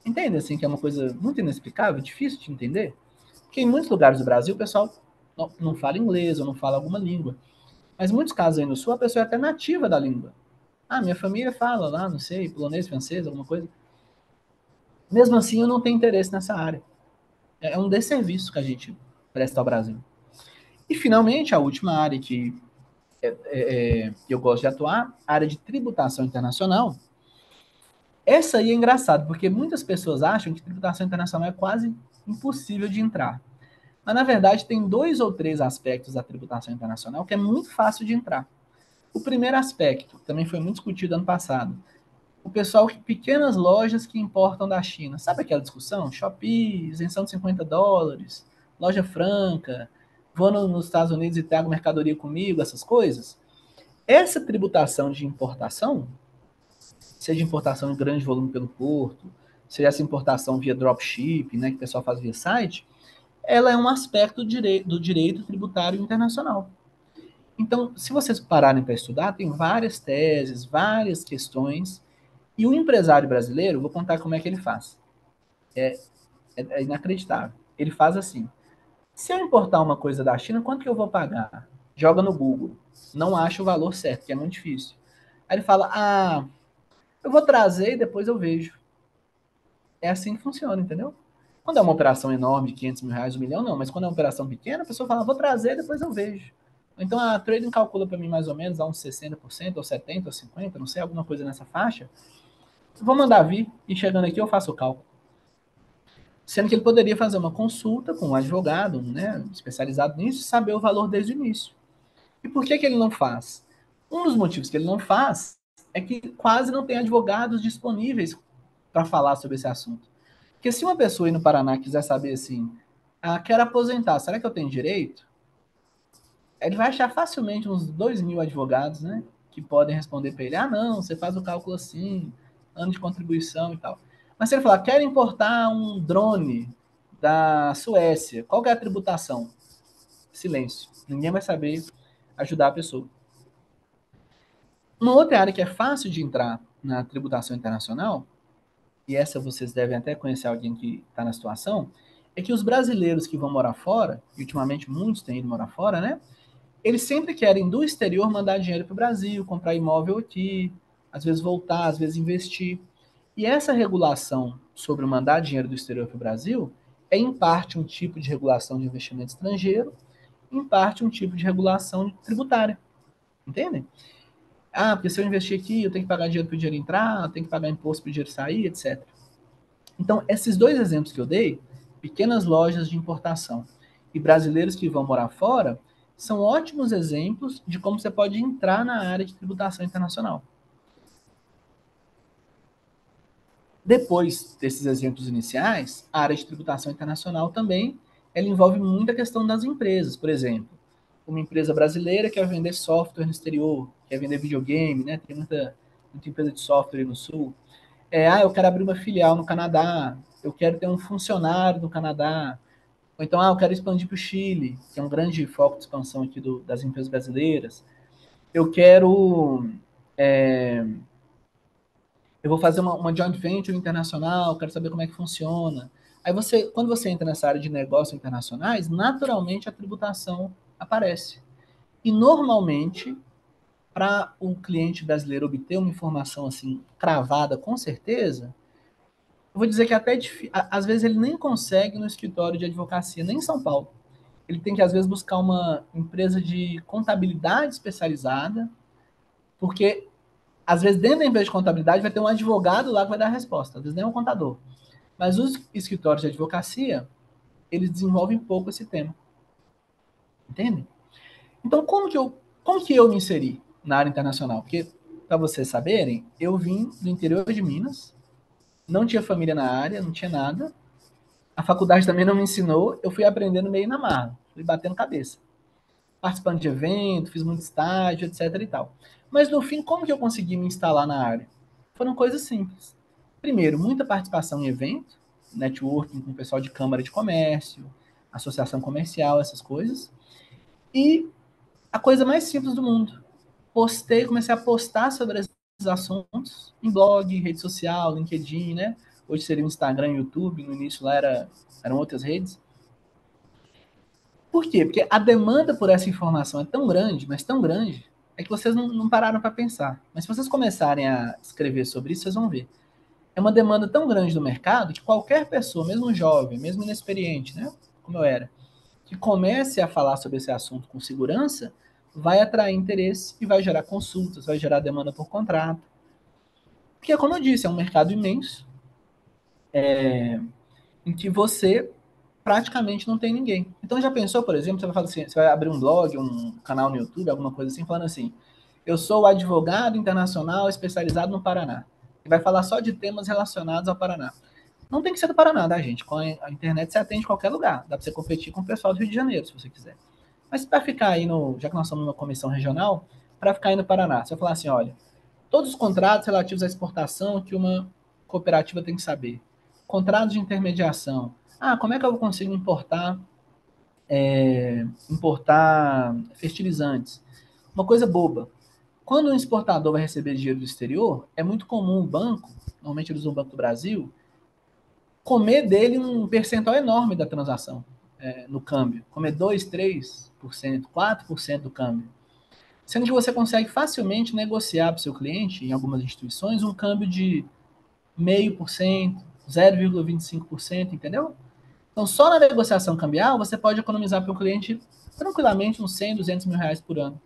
Entende, assim, que é uma coisa muito inexplicável, difícil de entender? Porque em muitos lugares do Brasil o pessoal não fala inglês ou não fala alguma língua. Mas em muitos casos aí no Sul, a pessoa é até nativa da língua. Minha família fala lá, não sei, polonês, francês, alguma coisa. Mesmo assim, eu não tenho interesse nessa área. É um desserviço que a gente presta ao Brasil. E, finalmente, a última área que eu gosto de atuar, a área de tributação internacional. Essa aí é engraçado, porque muitas pessoas acham que tributação internacional é quase impossível de entrar. Mas, na verdade, tem 2 ou 3 aspectos da tributação internacional que é muito fácil de entrar. O primeiro aspecto, também foi muito discutido ano passado, o pessoal, pequenas lojas que importam da China. Sabe aquela discussão? Shopee, isenção de $50, loja franca, vou nos Estados Unidos e trago mercadoria comigo, essas coisas. Essa tributação de importação, seja importação em grande volume pelo porto, seja essa importação via dropship, né, que o pessoal faz via site, ela é um aspecto do direito tributário internacional. Então, se vocês pararem para estudar, tem várias teses, várias questões, e o empresário brasileiro, vou contar como é que ele faz. É inacreditável. Ele faz assim, se eu importar uma coisa da China, quanto que eu vou pagar? Joga no Google. Não acha o valor certo, que é muito difícil. Aí ele fala, eu vou trazer e depois eu vejo. É assim que funciona, entendeu? Quando é uma operação enorme de R$ 500 mil, R$ 1 milhão, não. Mas quando é uma operação pequena, a pessoa fala, vou trazer e depois eu vejo. Então a trading calcula para mim mais ou menos, dá uns 60%, ou 70%, ou 50%, não sei, alguma coisa nessa faixa. Vou mandar vir e chegando aqui eu faço o cálculo. Sendo que ele poderia fazer uma consulta com um advogado, né, especializado nisso, e saber o valor desde o início. E por que ele não faz? Um dos motivos que ele não faz é que quase não tem advogados disponíveis para falar sobre esse assunto. Porque se uma pessoa aí no Paraná quiser saber assim, quero aposentar, será que eu tenho direito? Ele vai achar facilmente uns 2.000 advogados, né, que podem responder para ele, não, você faz o cálculo assim, ano de contribuição e tal. Mas se ele falar, quero importar um drone da Suécia, qual que é a tributação? Silêncio. Ninguém vai saber ajudar a pessoa. Uma outra área que é fácil de entrar na tributação internacional, e essa vocês devem até conhecer alguém que está na situação, é que os brasileiros que vão morar fora, e ultimamente muitos têm ido morar fora, né? Eles sempre querem do exterior mandar dinheiro para o Brasil, comprar imóvel aqui, às vezes voltar, às vezes investir. E essa regulação sobre o mandar dinheiro do exterior para o Brasil é, em parte, um tipo de regulação de investimento estrangeiro, em parte, um tipo de regulação tributária. Entendem? Porque se eu investir aqui, eu tenho que pagar dinheiro para o dinheiro entrar, eu tenho que pagar imposto para o dinheiro sair, etc. Então, esses 2 exemplos que eu dei, pequenas lojas de importação e brasileiros que vão morar fora, são ótimos exemplos de como você pode entrar na área de tributação internacional. Depois desses exemplos iniciais, a área de tributação internacional também ela envolve muita questão das empresas. Por exemplo, uma empresa brasileira quer vender software no exterior, quer vender videogame, né? Tem muita empresa de software aí no Sul. Eu quero abrir uma filial no Canadá, eu quero ter um funcionário no Canadá, ou então, eu quero expandir para o Chile, que é um grande foco de expansão aqui das empresas brasileiras. Eu quero... eu vou fazer uma joint venture internacional, quero saber como é que funciona. Aí quando você entra nessa área de negócios internacionais, naturalmente a tributação aparece. E normalmente, para o cliente brasileiro obter uma informação assim cravada com certeza, eu vou dizer que até às vezes ele nem consegue no escritório de advocacia, nem em São Paulo. Ele tem que às vezes buscar uma empresa de contabilidade especializada, porque às vezes dentro da empresa de contabilidade vai ter um advogado lá que vai dar a resposta, às vezes nem um contador. Mas os escritórios de advocacia, eles desenvolvem pouco esse tema. Entende? Então, como que eu me inseri na área internacional? Porque, para vocês saberem, eu vim do interior de Minas, não tinha família na área, não tinha nada. A faculdade também não me ensinou, eu fui aprendendo meio na marra, fui batendo cabeça. Participando de evento, fiz muito estágio, etc e tal. Mas no fim, como que eu consegui me instalar na área? Foram coisas simples. Primeiro, muita participação em evento, networking com o pessoal de câmara de comércio, associação comercial, essas coisas. E a coisa mais simples do mundo. Comecei a postar sobre esses assuntos em blog, rede social, LinkedIn, né? Hoje seria o Instagram, YouTube, no início lá eram outras redes. Por quê? Porque a demanda por essa informação é tão grande, mas tão grande, é que vocês não pararam para pensar. Mas se vocês começarem a escrever sobre isso, vocês vão ver. É uma demanda tão grande do mercado que qualquer pessoa, mesmo jovem, mesmo inexperiente, né? Como eu era, que comece a falar sobre esse assunto com segurança, vai atrair interesse e vai gerar consultas, vai gerar demanda por contrato. Porque, como eu disse, é um mercado imenso, em que você praticamente não tem ninguém. Então, já pensou, por exemplo, você vai falar assim, você vai abrir um blog, um canal no YouTube, alguma coisa assim, falando assim, eu sou advogado internacional especializado no Paraná. E vai falar só de temas relacionados ao Paraná. Não tem que ser do Paraná, tá, gente? Com a internet você atende em qualquer lugar. Dá para você competir com o pessoal do Rio de Janeiro, se você quiser. Mas para ficar aí já que nós somos uma comissão regional, para ficar aí no Paraná, você vai falar assim, olha, todos os contratos relativos à exportação que uma cooperativa tem que saber. Contratos de intermediação. Ah, como é que eu consigo importar fertilizantes? Uma coisa boba. Quando um exportador vai receber dinheiro do exterior, é muito comum o banco, normalmente eles usam o Banco do Brasil, comer dele um percentual enorme da transação no câmbio. Comer 2, 3%, 4% do câmbio. Sendo que você consegue facilmente negociar para o seu cliente, em algumas instituições, um câmbio de 0,5%, 0,25%, entendeu? Então, só na negociação cambial, você pode economizar para o cliente tranquilamente uns 100, 200 mil reais por ano.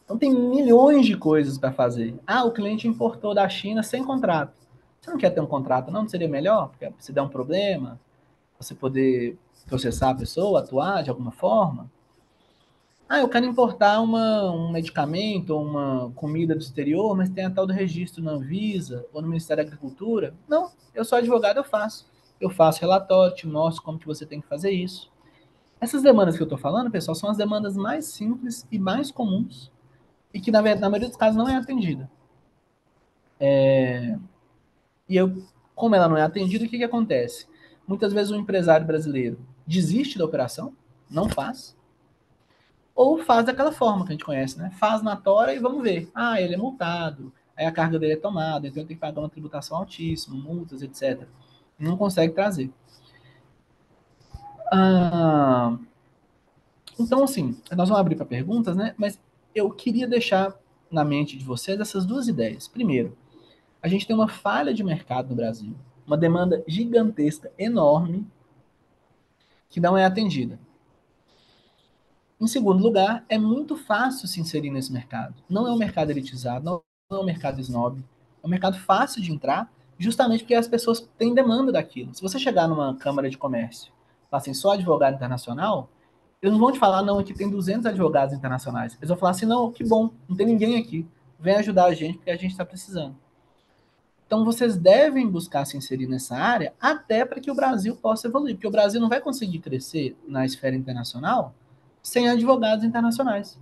Então, tem milhões de coisas para fazer. Ah, o cliente importou da China sem contrato. Você não quer ter um contrato, não? Não seria melhor? Porque se der um problema, você poder processar a pessoa, atuar de alguma forma. Ah, eu quero importar um medicamento ou uma comida do exterior, mas tem a tal do registro na Anvisa ou no Ministério da Agricultura. Não, eu sou advogado, eu faço. Eu faço relatório, te mostro como que você tem que fazer isso. Essas demandas que eu estou falando, pessoal, são as demandas mais simples e mais comuns e que, na maioria dos casos, não é atendida. E como ela não é atendida, o que acontece? Muitas vezes o empresário brasileiro desiste da operação, não faz, ou faz daquela forma que a gente conhece, né? Faz na tora e vamos ver. Ah, ele é multado, aí a carga dele é tomada, então ele tem que pagar uma tributação altíssima, multas, etc. Não consegue trazer. Ah, então, assim, nós vamos abrir para perguntas, né? Mas eu queria deixar na mente de vocês essas duas ideias. Primeiro, a gente tem uma falha de mercado no Brasil, uma demanda gigantesca, enorme, que não é atendida. Em segundo lugar, é muito fácil se inserir nesse mercado. Não é um mercado elitizado, não é um mercado snob. É um mercado fácil de entrar, justamente porque as pessoas têm demanda daquilo. Se você chegar numa câmara de comércio, falar assim, sou advogado internacional, eles não vão te falar, não, aqui tem 200 advogados internacionais. Eles vão falar assim, não, que bom, não tem ninguém aqui. Vem ajudar a gente, porque a gente está precisando. Então, vocês devem buscar se inserir nessa área até para que o Brasil possa evoluir. Porque o Brasil não vai conseguir crescer na esfera internacional sem advogados internacionais.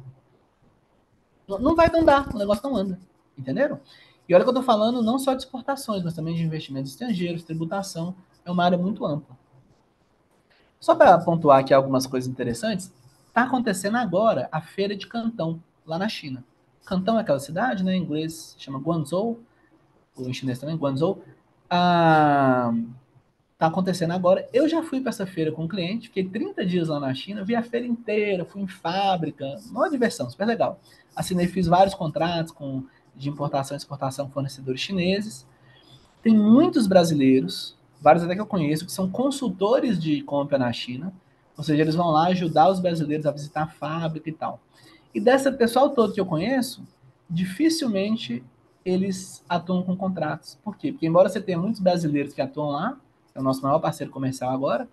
Não vai andar, o negócio não anda. Entenderam? E olha que eu estou falando não só de exportações, mas também de investimentos estrangeiros, tributação. É uma área muito ampla. Só para pontuar aqui algumas coisas interessantes, está acontecendo agora a feira de Cantão, lá na China. Cantão é aquela cidade, né? Em inglês chama Guangzhou, ou em chinês também, Guangzhou. Está acontecendo agora. Eu já fui para essa feira com um cliente, fiquei 30 dias lá na China, vi a feira inteira, fui em fábrica, uma diversão, super legal. Assinei, fiz vários contratos de importação e exportação com fornecedores chineses. Tem muitos brasileiros, vários até que eu conheço, que são consultores de compra na China, ou seja, eles vão lá ajudar os brasileiros a visitar a fábrica e tal. E dessa pessoal todo que eu conheço, dificilmente eles atuam com contratos. Por quê? Porque embora você tenha muitos brasileiros que atuam lá, é o nosso maior parceiro comercial agora,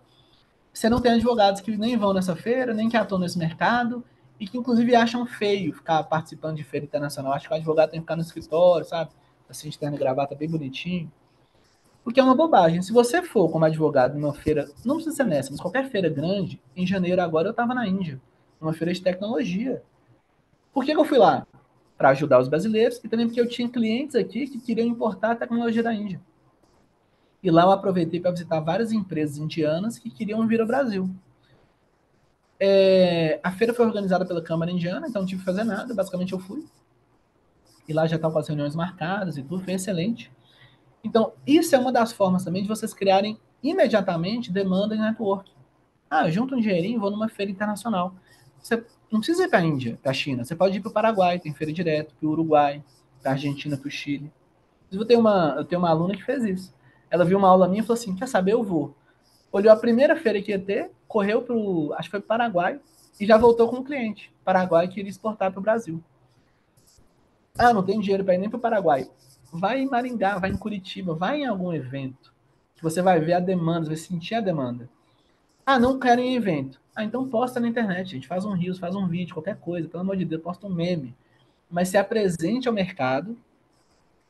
você não tem advogados que nem vão nessa feira, nem que atuam nesse mercado, e que inclusive acham feio ficar participando de feira internacional. Acho que o advogado tem que ficar no escritório, sabe? Assim, de terno e gravata bem bonitinho. Porque é uma bobagem. Se você for como advogado numa feira, não precisa ser nessa, mas qualquer feira grande, em janeiro agora eu estava na Índia, numa feira de tecnologia. Por que eu fui lá? Para ajudar os brasileiros e também porque eu tinha clientes aqui que queriam importar a tecnologia da Índia. E lá eu aproveitei para visitar várias empresas indianas que queriam vir ao Brasil. A feira foi organizada pela Câmara Indiana, então não tive que fazer nada, basicamente eu fui. E lá já estava com as reuniões marcadas e tudo, foi excelente. Então, isso é uma das formas também de vocês criarem imediatamente demanda em network. Ah, junto um dinheirinho, vou numa feira internacional. Você não precisa ir para a Índia, para a China. Você pode ir para o Paraguai, tem feira direto, para o Uruguai, para a Argentina, para o Chile. Eu tenho uma aluna que fez isso. Ela viu uma aula minha e falou assim: quer saber, eu vou. Olhou a primeira feira que ia ter, correu para o, acho que foi para o Paraguai, e já voltou com um cliente. Paraguai que iria exportar para o Brasil. Ah, não tem dinheiro para ir nem para o Paraguai. Vai em Maringá, vai em Curitiba, vai em algum evento, que você vai ver a demanda, vai sentir a demanda. Ah, não quero ir em evento. Ah, então posta na internet, gente. Faz um reels, faz um vídeo, qualquer coisa. Pelo amor de Deus, posta um meme. Mas se apresente ao mercado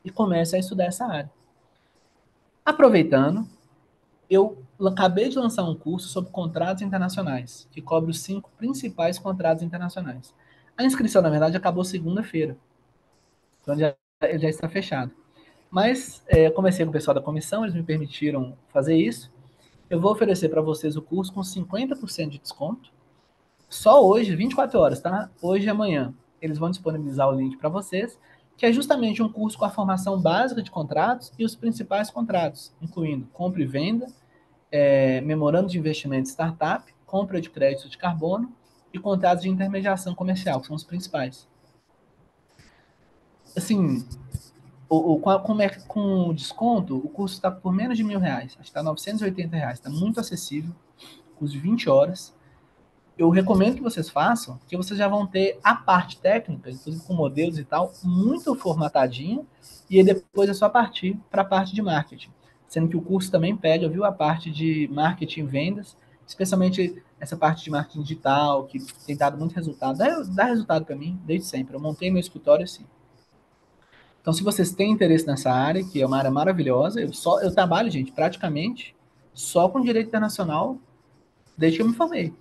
e comece a estudar essa área. Aproveitando, eu acabei de lançar um curso sobre contratos internacionais, que cobre os 5 principais contratos internacionais. A inscrição, na verdade, acabou segunda-feira. Então ele já está fechado. Mas comecei com o pessoal da comissão, eles me permitiram fazer isso. Eu vou oferecer para vocês o curso com 50% de desconto. Só hoje, 24 horas, tá? Hoje e amanhã. Eles vão disponibilizar o link para vocês, que é justamente um curso com a formação básica de contratos e os principais contratos, incluindo compra e venda, memorando de investimento startup, compra de crédito de carbono e contratos de intermediação comercial, que são os principais. Assim, com o desconto, o curso está por menos de R$ 1.000. Acho que está R$ 980. Está muito acessível. Curso de 20 horas. Eu recomendo que vocês façam, porque vocês já vão ter a parte técnica, inclusive com modelos e tal, muito formatadinho, e aí depois é só partir para a parte de marketing. Sendo que o curso também pede, viu, a parte de marketing e vendas, especialmente essa parte de marketing digital, que tem dado muito resultado. Dá resultado para mim, desde sempre. Eu montei meu escritório assim. Então, se vocês têm interesse nessa área, que é uma área maravilhosa, eu trabalho, gente, praticamente só com direito internacional desde que eu me formei.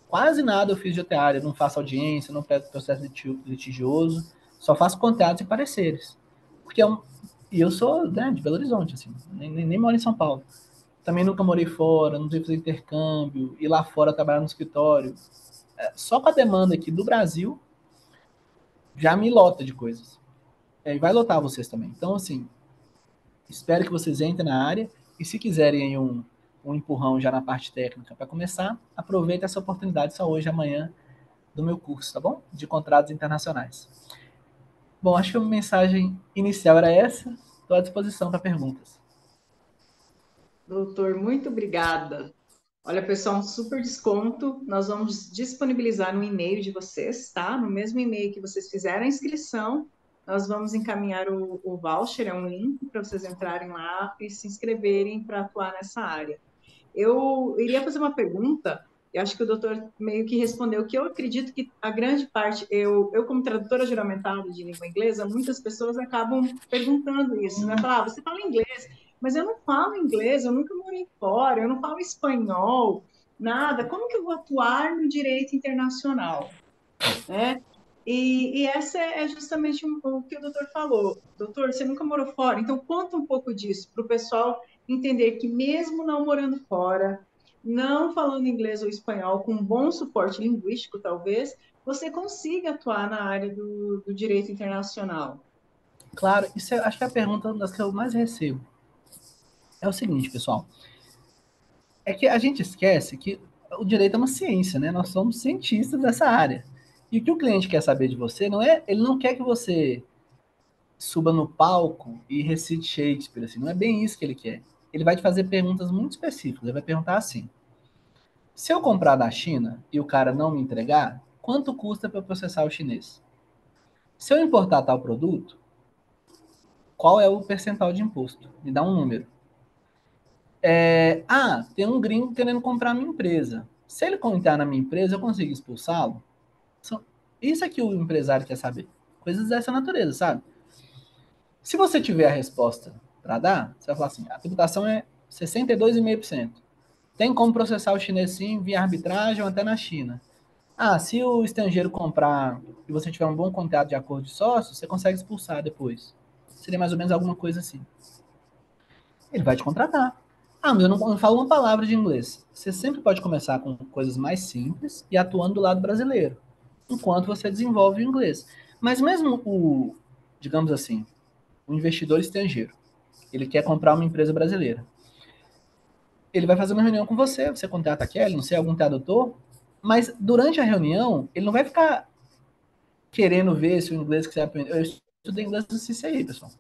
Quase nada eu fiz de outra área, não faço audiência, não pego processo litigioso, só faço contratos e pareceres. Porque e eu sou, né, de Belo Horizonte, assim, nem moro em São Paulo. Também nunca morei fora, não tive que fazer intercâmbio, ir lá fora trabalhar no escritório. Só com a demanda aqui do Brasil, já me lota de coisas. E vai lotar vocês também. Então, assim, espero que vocês entrem na área e se quiserem aí um empurrão já na parte técnica para começar, aproveita essa oportunidade só hoje, amanhã, do meu curso, tá bom? De contratos internacionais. Bom, acho que a mensagem inicial era essa. Estou à disposição para perguntas. Doutor, muito obrigada. Olha, pessoal, um super desconto. Nós vamos disponibilizar no e-mail de vocês, tá? No mesmo e-mail que vocês fizeram a inscrição, nós vamos encaminhar o voucher, é um link para vocês entrarem lá e se inscreverem para atuar nessa área. Eu iria fazer uma pergunta, eu acho que o doutor meio que respondeu, que eu acredito que a grande parte, eu como tradutora juramentada de língua inglesa, muitas pessoas acabam perguntando isso, né? Falar, você fala inglês, mas eu não falo inglês, eu nunca morei fora, eu não falo espanhol, nada, como que eu vou atuar no direito internacional, né? E essa é justamente o que o doutor falou. Doutor, você nunca morou fora, então conta um pouco disso para o pessoal entender que mesmo não morando fora, não falando inglês ou espanhol, com um bom suporte linguístico, talvez, você consiga atuar na área do direito internacional. Claro, acho que é a pergunta das que eu mais recebo. É o seguinte, pessoal. É que a gente esquece que o direito é uma ciência, né? Nós somos cientistas dessa área. E o que o cliente quer saber de você não é, ele não quer que você suba no palco e recite Shakespeare, assim, não é bem isso que ele quer. Ele vai te fazer perguntas muito específicas. Ele vai perguntar assim: se eu comprar da China e o cara não me entregar, quanto custa para processar o chinês? Se eu importar tal produto, qual é o percentual de imposto? Me dá um número. Tem um gringo querendo comprar minha empresa. Se ele entrar na minha empresa, eu consigo expulsá-lo? Isso é que o empresário quer saber. Coisas dessa natureza, sabe? Se você tiver a resposta para dar, você vai falar assim: a tributação é 62,5%. Tem como processar o chinês sim via arbitragem ou até na China. Se o estrangeiro comprar e você tiver um bom contrato de acordo de sócio, você consegue expulsar depois. Seria mais ou menos alguma coisa assim. Ele vai te contratar. Mas eu não falo uma palavra de inglês. Você sempre pode começar com coisas mais simples e atuando do lado brasileiro, enquanto você desenvolve o inglês. Mas mesmo digamos assim, o investidor estrangeiro, ele quer comprar uma empresa brasileira. Ele vai fazer uma reunião com você, você contrata a Kelly, não sei, algum tradutor, mas durante a reunião, ele não vai ficar querendo ver se o inglês que você aprendeu. Eu estudei inglês no CCI, pessoal.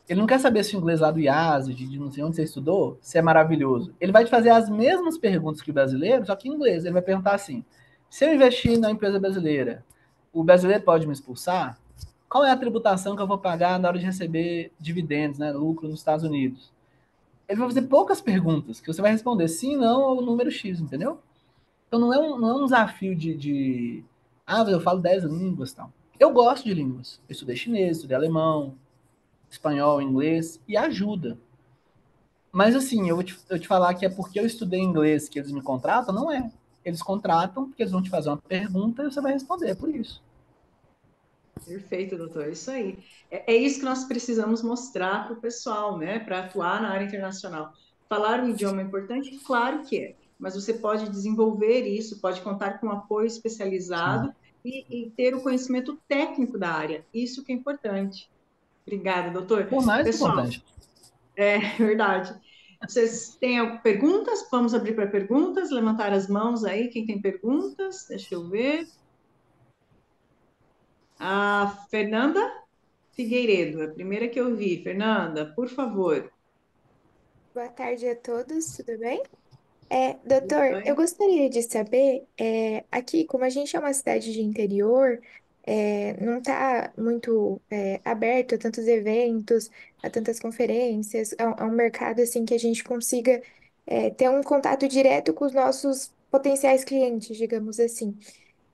Ele não quer saber se o inglês lá do IASE, de não sei onde você estudou, se é maravilhoso. Ele vai te fazer as mesmas perguntas que o brasileiro, só que em inglês. Ele vai perguntar assim: se eu investir na empresa brasileira, o brasileiro pode me expulsar? Qual é a tributação que eu vou pagar na hora de receber dividendos, né, lucro nos Estados Unidos? Ele vai fazer poucas perguntas, que você vai responder sim, não ou número X, entendeu? Então não é um desafio eu falo 10 línguas e tal. Eu gosto de línguas. Eu estudei chinês, estudei alemão, espanhol, inglês, e ajuda. Mas assim, eu te falar que é porque eu estudei inglês que eles me contratam, não é. Eles contratam porque eles vão te fazer uma pergunta e você vai responder, é por isso. Perfeito, doutor. Isso aí. É isso que nós precisamos mostrar para o pessoal, né? Para atuar na área internacional. Falar o idioma é importante? Claro que é. Mas você pode desenvolver isso, pode contar com apoio Sim. especializado e ter o conhecimento técnico da área. Isso que é importante. Obrigada, doutor. Por mais que Pessoal, importante. é verdade. Vocês têm perguntas? Vamos abrir para perguntas. Levantar as mãos aí, quem tem perguntas? Deixa eu ver. A Fernanda Figueiredo, a primeira que eu vi. Fernanda, por favor. Boa tarde a todos, tudo bem? Tudo Doutor, eu bem? gostaria de saber, aqui, como a gente é uma cidade de interior, não está muito aberto a tantos eventos, a tantas conferências, a um mercado assim que a gente consiga ter um contato direto com os nossos potenciais clientes, digamos assim.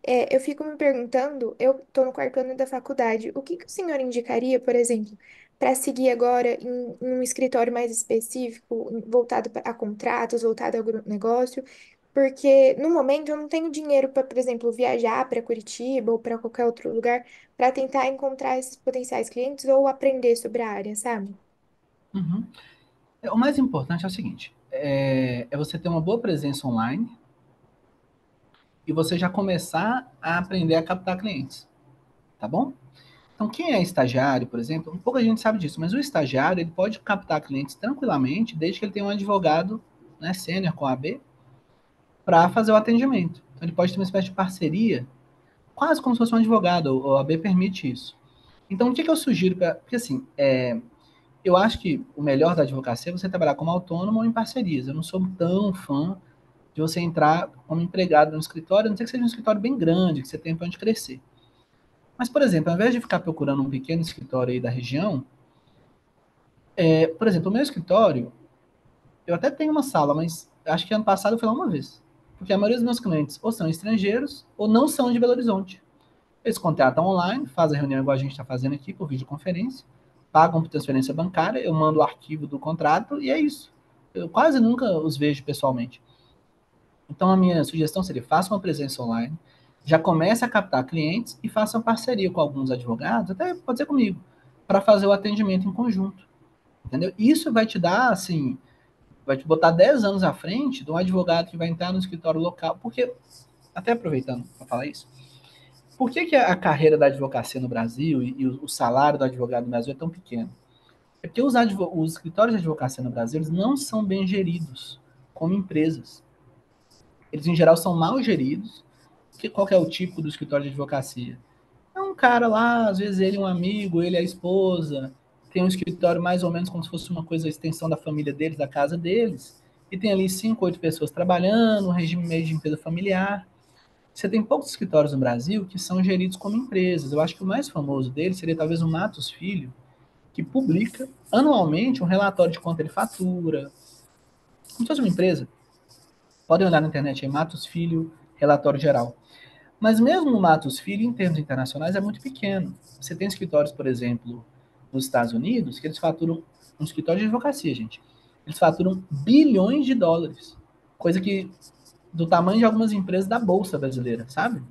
Eu fico me perguntando, eu estou no quarto ano da faculdade, o que que o senhor indicaria, por exemplo, para seguir agora em um escritório mais específico, voltado a contratos, voltado ao negócio? Porque no momento eu não tenho dinheiro para, por exemplo, viajar para Curitiba ou para qualquer outro lugar para tentar encontrar esses potenciais clientes ou aprender sobre a área, sabe? Uhum. O mais importante é o seguinte: é você ter uma boa presença online e você já começar a aprender a captar clientes, tá bom? Então, quem é estagiário, por exemplo, um pouco a gente sabe disso, mas o estagiário ele pode captar clientes tranquilamente, desde que ele tenha um advogado, né, sênior com a AB, para fazer o atendimento. Então, ele pode ter uma espécie de parceria, quase como se fosse um advogado, a AB permite isso. Então, o que eu sugiro? Porque, assim, eu acho que o melhor da advocacia é você trabalhar como autônomo ou em parcerias. Eu não sou tão fã de você entrar como empregado no escritório, a não ser que seja um escritório bem grande, que você tenha para onde crescer. Mas, por exemplo, ao invés de ficar procurando um pequeno escritório aí da região, por exemplo, o meu escritório, eu até tenho uma sala, mas acho que ano passado eu fui lá uma vez. Porque a maioria dos meus clientes ou são estrangeiros ou não são de Belo Horizonte. Eles contratam online, fazem a reunião igual a gente está fazendo aqui, por videoconferência, pagam por transferência bancária, eu mando o arquivo do contrato e é isso. Eu quase nunca os vejo pessoalmente. Então, a minha sugestão seria: faça uma presença online, já comece a captar clientes e faça uma parceria com alguns advogados, até pode ser comigo, para fazer o atendimento em conjunto. Entendeu? Isso vai te dar, assim, vai te botar 10 anos à frente de um advogado que vai entrar no escritório local. Porque, até aproveitando para falar isso, por que a carreira da advocacia no Brasil e o salário do advogado no Brasil é tão pequeno? É porque os escritórios de advocacia no Brasil eles não são bem geridos. como empresas. Eles, em geral, são mal geridos. Qual que é o tipo do escritório de advocacia? É um cara lá, às vezes ele é um amigo, ele é a esposa, tem um escritório mais ou menos como se fosse uma coisa, a extensão da família deles, da casa deles, e tem ali 5, 8 pessoas trabalhando, um regime meio de empresa familiar. Você tem poucos escritórios no Brasil que são geridos como empresas. Eu acho que o mais famoso deles seria talvez o Matos Filho, que publica anualmente um relatório de quanto ele fatura, como se fosse uma empresa. Podem olhar na internet aí, Matos Filho, relatório geral. Mas mesmo o Matos Filho, em termos internacionais, é muito pequeno. Você tem escritórios, por exemplo, nos Estados Unidos, que eles faturam, um escritório de advocacia, gente, eles faturam bilhões de dólares, coisa que do tamanho de algumas empresas da Bolsa brasileira, sabe?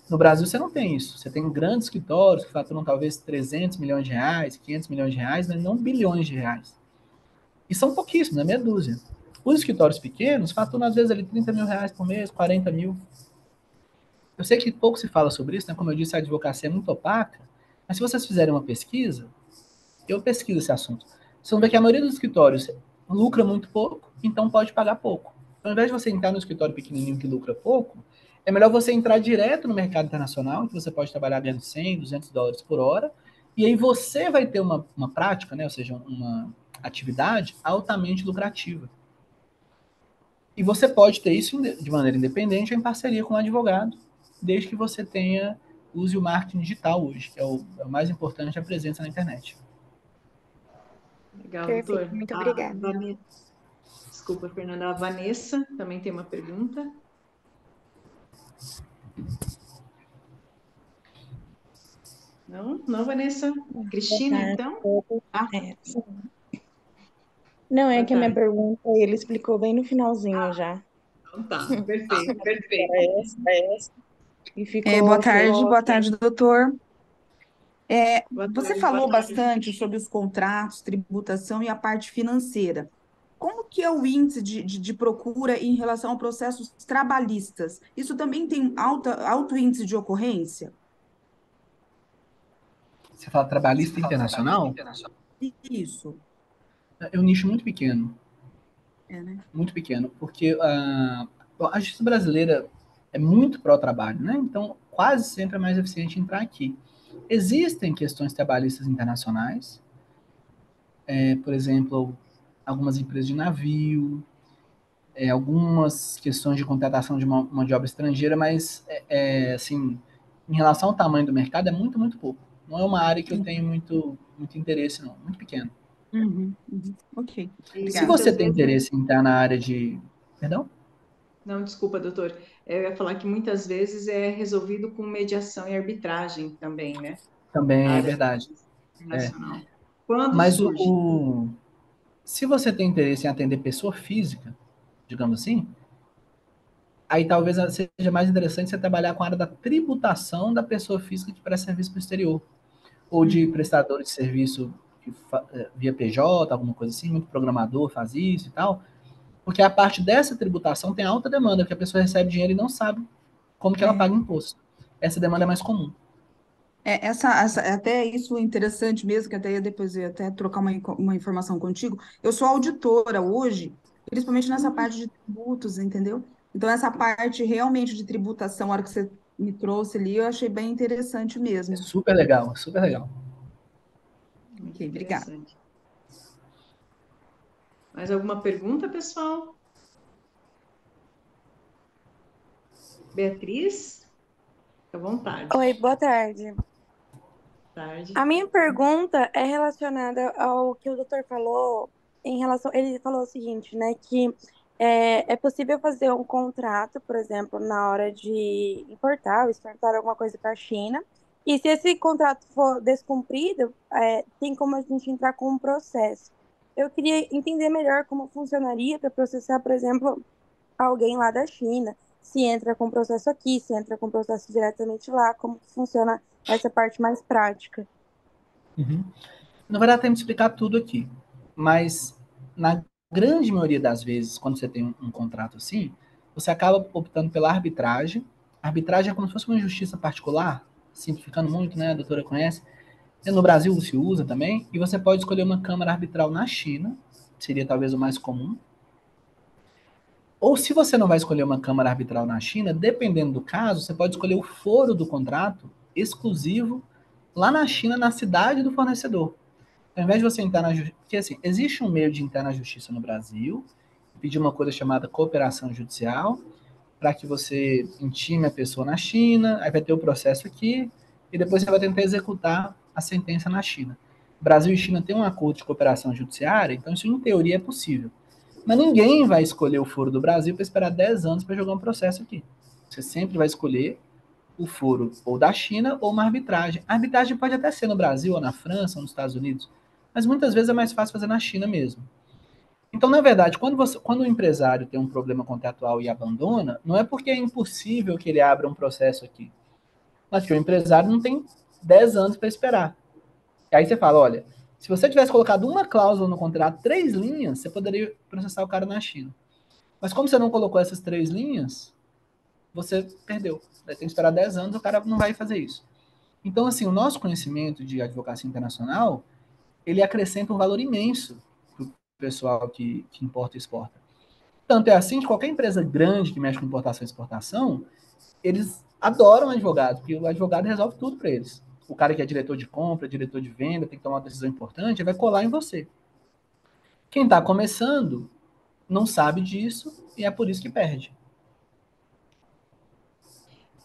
No Brasil você não tem isso. Você tem grandes escritórios que faturam talvez 300 milhões de reais, 500 milhões de reais, mas não bilhões de reais. E são pouquíssimos, é meia dúzia. Os escritórios pequenos faturam às vezes ali 30 mil reais por mês, 40 mil. Eu sei que pouco se fala sobre isso, né? Como eu disse, a advocacia é muito opaca, mas se vocês fizerem uma pesquisa, eu pesquiso esse assunto, vocês vão ver que a maioria dos escritórios lucra muito pouco, então pode pagar pouco. Então, ao invés de você entrar no escritório pequenininho que lucra pouco, é melhor você entrar direto no mercado internacional, que você pode trabalhar ganhando 100, 200 dólares por hora, e aí você vai ter uma prática, né? Ou seja, uma atividade altamente lucrativa. E você pode ter isso de maneira independente ou em parceria com um advogado, desde que você tenha, use o marketing digital hoje, que é o mais importante, a presença na internet. Legal, Perfeito, doutor. muito obrigada. Desculpa, Fernanda. A Vanessa também tem uma pergunta. Não, não, Vanessa. Cristina, então? Sim. Não, é Boa que a minha tarde. pergunta ele explicou bem no finalzinho já. Então tá, perfeito, perfeito. Era essa, e ficou Boa show. tarde, doutor. Boa Você tarde. falou bastante sobre os contratos, tributação e a parte financeira. Como que é o índice de procura em relação a processos trabalhistas? Isso também tem alto índice de ocorrência? Você fala trabalhista internacional, Isso. é um nicho muito pequeno, Né? muito pequeno, porque a justiça brasileira é muito pró-trabalho, né? Então, quase sempre é mais eficiente entrar aqui. Existem questões trabalhistas internacionais, por exemplo, algumas empresas de navio, algumas questões de contratação de uma de obra estrangeira, mas, assim, em relação ao tamanho do mercado, é muito, muito pouco. Não é uma área que eu tenho muito interesse, não. Muito pequeno. Ok, E Se obrigada. você muitas tem vezes. interesse em estar na área de... Perdão? Não, desculpa, doutor. Eu ia falar que muitas vezes é resolvido com mediação e arbitragem também, né? A Também é área verdade. internacional. Quando Mas surge? se você tem interesse em atender pessoa física, digamos assim, aí talvez seja mais interessante você trabalhar com a área da tributação da pessoa física que presta serviço para o exterior. Ou de prestadores de serviço via PJ, alguma coisa assim, muito programador faz isso e tal, porque a parte dessa tributação tem alta demanda, porque a pessoa recebe dinheiro e não sabe como que ela paga imposto. Essa demanda é mais comum. Até isso é interessante mesmo, que até depois eu ia até trocar uma informação contigo. Eu sou auditora hoje, principalmente nessa parte de tributos, entendeu? Então, essa parte realmente de tributação, a hora que você me trouxe ali, eu achei bem interessante É mesmo. super legal, super legal. Muito Ok, obrigada. interessante. Mais alguma pergunta, pessoal? Beatriz? Fica à vontade. Oi, boa tarde. Tarde. A minha pergunta é relacionada ao que o doutor falou em relação. Ele falou o seguinte, né? Que é possível fazer um contrato, por exemplo, na hora de importar ou exportar alguma coisa para a China. E se esse contrato for descumprido, tem como a gente entrar com um processo. Eu queria entender melhor como funcionaria para processar, por exemplo, alguém lá da China, se entra com processo aqui, se entra com processo diretamente lá, como que funciona essa parte mais prática. Não vai dar tempo de explicar tudo aqui, mas na grande maioria das vezes, quando você tem um contrato assim, você acaba optando pela arbitragem. A arbitragem é como se fosse uma justiça particular, simplificando muito, né? A doutora conhece. No Brasil se usa também, e você pode escolher uma câmara arbitral na China, seria talvez o mais comum. Ou se você não vai escolher uma câmara arbitral na China, dependendo do caso, você pode escolher o foro do contrato exclusivo lá na China, na cidade do fornecedor. Ao invés de você entrar na justiça, porque assim, existe um meio de entrar na justiça no Brasil, pedir uma coisa chamada cooperação judicial, para que você intime a pessoa na China, aí vai ter o processo aqui, e depois você vai tentar executar a sentença na China. Brasil e China têm um acordo de cooperação judiciária, então isso em teoria é possível. Mas ninguém vai escolher o foro do Brasil para esperar 10 anos para jogar um processo aqui. Você sempre vai escolher o foro ou da China ou uma arbitragem. A arbitragem pode até ser no Brasil, ou na França, ou nos Estados Unidos, mas muitas vezes é mais fácil fazer na China mesmo. Então, na verdade, quando o empresário tem um problema contratual e abandona, não é porque é impossível que ele abra um processo aqui, mas que o empresário não tem 10 anos para esperar. E aí você fala, olha, se você tivesse colocado uma cláusula no contrato, 3 linhas, você poderia processar o cara na China. Mas como você não colocou essas 3 linhas, você perdeu. Vai ter que esperar 10 anos, o cara não vai fazer isso. Então, assim, o nosso conhecimento de advocacia internacional, ele acrescenta um valor imenso para o pessoal que importa e exporta. Tanto é assim que qualquer empresa grande que mexe com importação e exportação, eles adoram advogado, porque o advogado resolve tudo para eles. O cara que é diretor de compra, diretor de venda, tem que tomar uma decisão importante, vai colar em você. Quem está começando não sabe disso e é por isso que perde.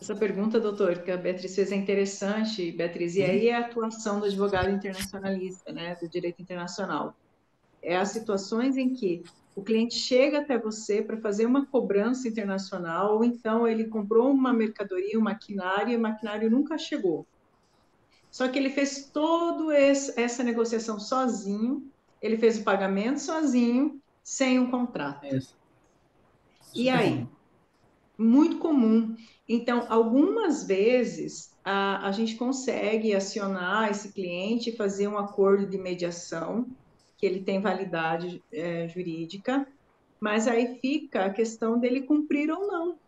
Essa pergunta, doutor, que a Beatriz fez é interessante, Beatriz, e aí é a atuação do advogado internacionalista, né, do direito internacional. É as situações em que o cliente chega até você para fazer uma cobrança internacional, ou então ele comprou uma mercadoria, um maquinário, e o maquinário nunca chegou. Só que ele fez toda essa negociação sozinho, ele fez o pagamento sozinho, sem um contrato. É isso. E aí? Muito comum. Então, algumas vezes, a gente consegue acionar esse cliente e fazer um acordo de mediação, que ele tem validade jurídica, mas aí fica a questão dele cumprir ou não,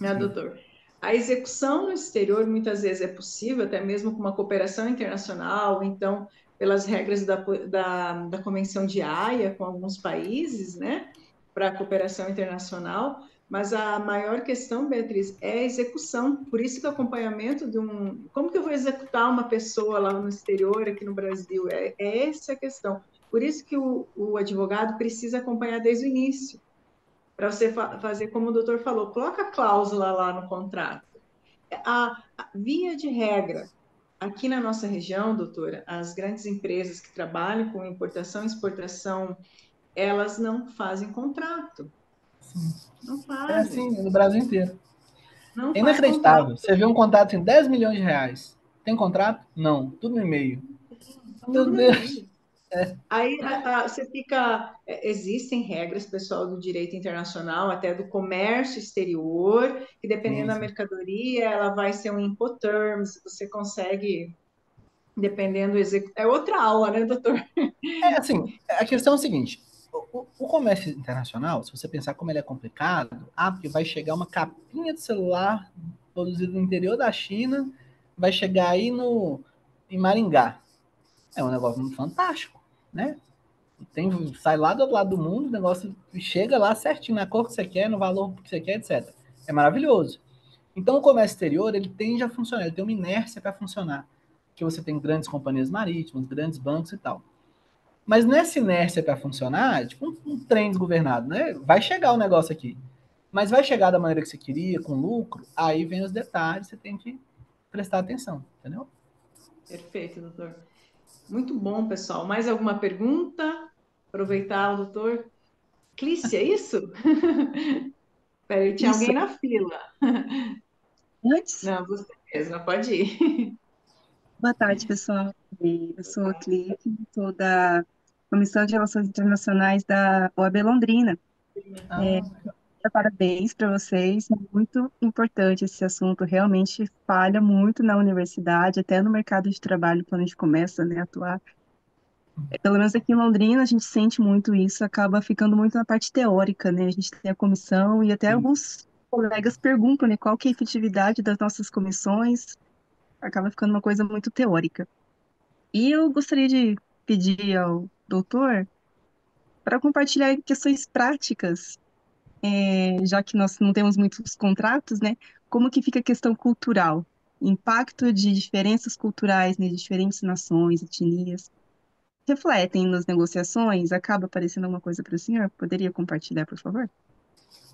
né, doutor? A execução no exterior muitas vezes é possível, até mesmo com uma cooperação internacional, então, pelas regras da Convenção de Haia com alguns países, né, para a cooperação internacional, mas a maior questão, Beatriz, é a execução. Por isso que o acompanhamento de um... Como que eu vou executar uma pessoa lá no exterior, aqui no Brasil? É essa a questão. Por isso que o advogado precisa acompanhar desde o início, para você fazer como o doutor falou, coloca a cláusula lá no contrato. A via de regra, aqui na nossa região, doutora, as grandes empresas que trabalham com importação e exportação, elas não fazem contrato. Sim. Não É fazem. assim, no Brasil inteiro. Não É faz inacreditável. contrato. Você vê um contrato em 10 milhões de reais. Tem contrato? Não. Tudo no e-mail. Meu Tudo no Deus. e-mail. Aí você fica. Existem regras, pessoal, do direito internacional, até do comércio exterior, que dependendo Sim, da sim. mercadoria, ela vai ser um Incoterms, você consegue, dependendo do é outra aula, né, doutor? É assim, a questão é o seguinte: o comércio internacional, se você pensar como ele é complicado, porque vai chegar uma capinha de celular produzida no interior da China, vai chegar aí em Maringá. É um negócio muito fantástico, né? Sai lá do outro lado do mundo, o negócio chega lá certinho, na cor que você quer, no valor que você quer, etc. É maravilhoso. Então, o comércio exterior, ele tende a funcionar, ele tem uma inércia para funcionar. Que você tem grandes companhias marítimas, grandes bancos e tal. Mas nessa inércia para funcionar, tipo um trem desgovernado, né? Vai chegar o negócio aqui. Mas vai chegar da maneira que você queria, com lucro, aí vem os detalhes, você tem que prestar atenção, entendeu? Perfeito, doutor. Muito bom, pessoal. Mais alguma pergunta? Aproveitar o doutor. Clícia, é isso? Peraí, tinha Isso, alguém na fila. antes. Não, você mesma, pode ir. Boa tarde, pessoal. Eu sou a Clique, sou da Comissão de Relações Internacionais da OAB Londrina. Ah, Parabéns para vocês, muito importante esse assunto, realmente falha muito na universidade, até no mercado de trabalho, quando a gente começa, né, a atuar. Pelo menos aqui em Londrina, a gente sente muito isso, acaba ficando muito na parte teórica, né? A gente tem a comissão e até sim. alguns colegas perguntam, né, qual que é a efetividade das nossas comissões, acaba ficando uma coisa muito teórica. E eu gostaria de pedir ao doutor para compartilhar questões práticas já que nós não temos muitos contratos, né? Como que fica a questão cultural? Impacto de diferenças culturais, né, de diferentes nações, etnias, refletem nas negociações? Acaba aparecendo alguma coisa para o senhor? Poderia compartilhar, por favor?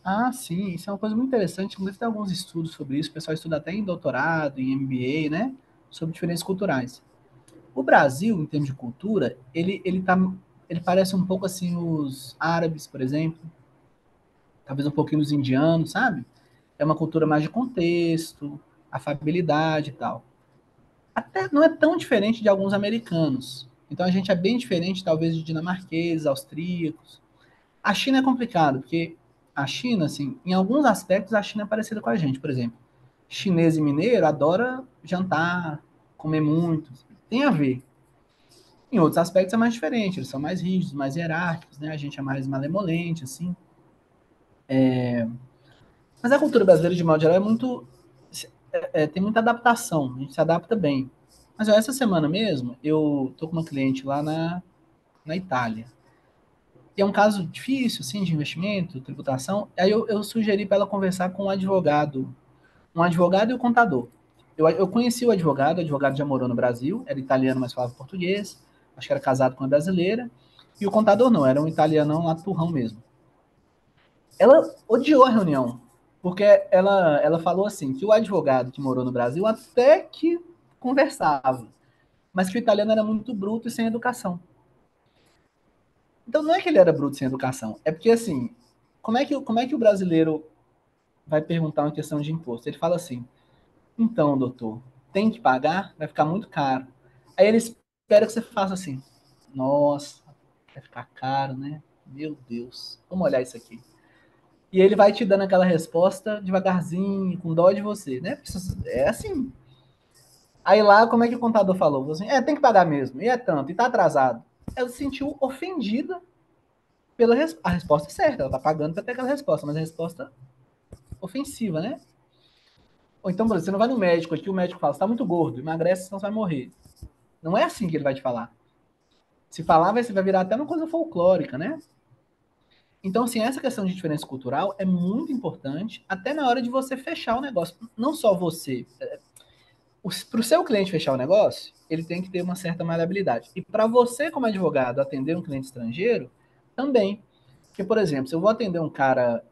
Ah, sim, isso é uma coisa muito interessante. Inclusive, tem alguns estudos sobre isso. O pessoal estuda até em doutorado, em MBA, né? Sobre diferenças culturais. O Brasil, em termos de cultura, ele parece um pouco assim os árabes, por exemplo, talvez um pouquinho os indianos, sabe? É uma cultura mais de contexto, afabilidade e tal. Até não é tão diferente de alguns americanos. Então a gente é bem diferente, talvez, de dinamarqueses, austríacos. A China é complicado, porque a China, assim, em alguns aspectos, a China é parecida com a gente. Por exemplo, chinês e mineiro adora jantar, comer muito. Tem a ver. Em outros aspectos é mais diferente, eles são mais rígidos, mais hierárquicos, né? A gente é mais malemolente, assim. Mas a cultura brasileira, de modo geral, é muito. Tem muita adaptação, a gente se adapta bem. Mas ó, essa semana mesmo, eu tô com uma cliente lá na Itália. E é um caso difícil, assim, de investimento, tributação. Aí eu sugeri para ela conversar com um advogado e o contador. Eu conheci o advogado já morou no Brasil, era italiano, mas falava português, acho que era casado com uma brasileira. E o contador não, era um italianão lá, turrão mesmo. Ela odiou a reunião, porque ela falou assim, que o advogado que morou no Brasil até que conversava, mas que o italiano era muito bruto e sem educação. Então não é que ele era bruto sem educação, é porque assim, como é que o brasileiro vai perguntar uma questão de imposto? Ele fala assim, então, doutor, tem que pagar? Vai ficar muito caro. Aí ele espera que você faça assim, nossa, vai ficar caro, né? Meu Deus, vamos olhar isso aqui. E ele vai te dando aquela resposta devagarzinho, com dó de você, né? É assim. Aí lá, como é que o contador falou? Falou assim, tem que pagar mesmo, e é tanto, e tá atrasado. Ela se sentiu ofendida pela a resposta é certa, ela tá pagando para ter aquela resposta, mas a resposta ofensiva, né? Ou então, por exemplo, você não vai no médico aqui, o médico fala, você tá muito gordo, emagrece, senão você vai morrer. Não é assim que ele vai te falar. Se falar, vai virar até uma coisa folclórica, né? Então, assim, essa questão de diferença cultural é muito importante, até na hora de você fechar o negócio. Não só você. Para o seu cliente fechar o negócio, ele tem que ter uma certa maleabilidade. E para você, como advogado, atender um cliente estrangeiro, também. Porque, por exemplo, se eu vou atender um cara,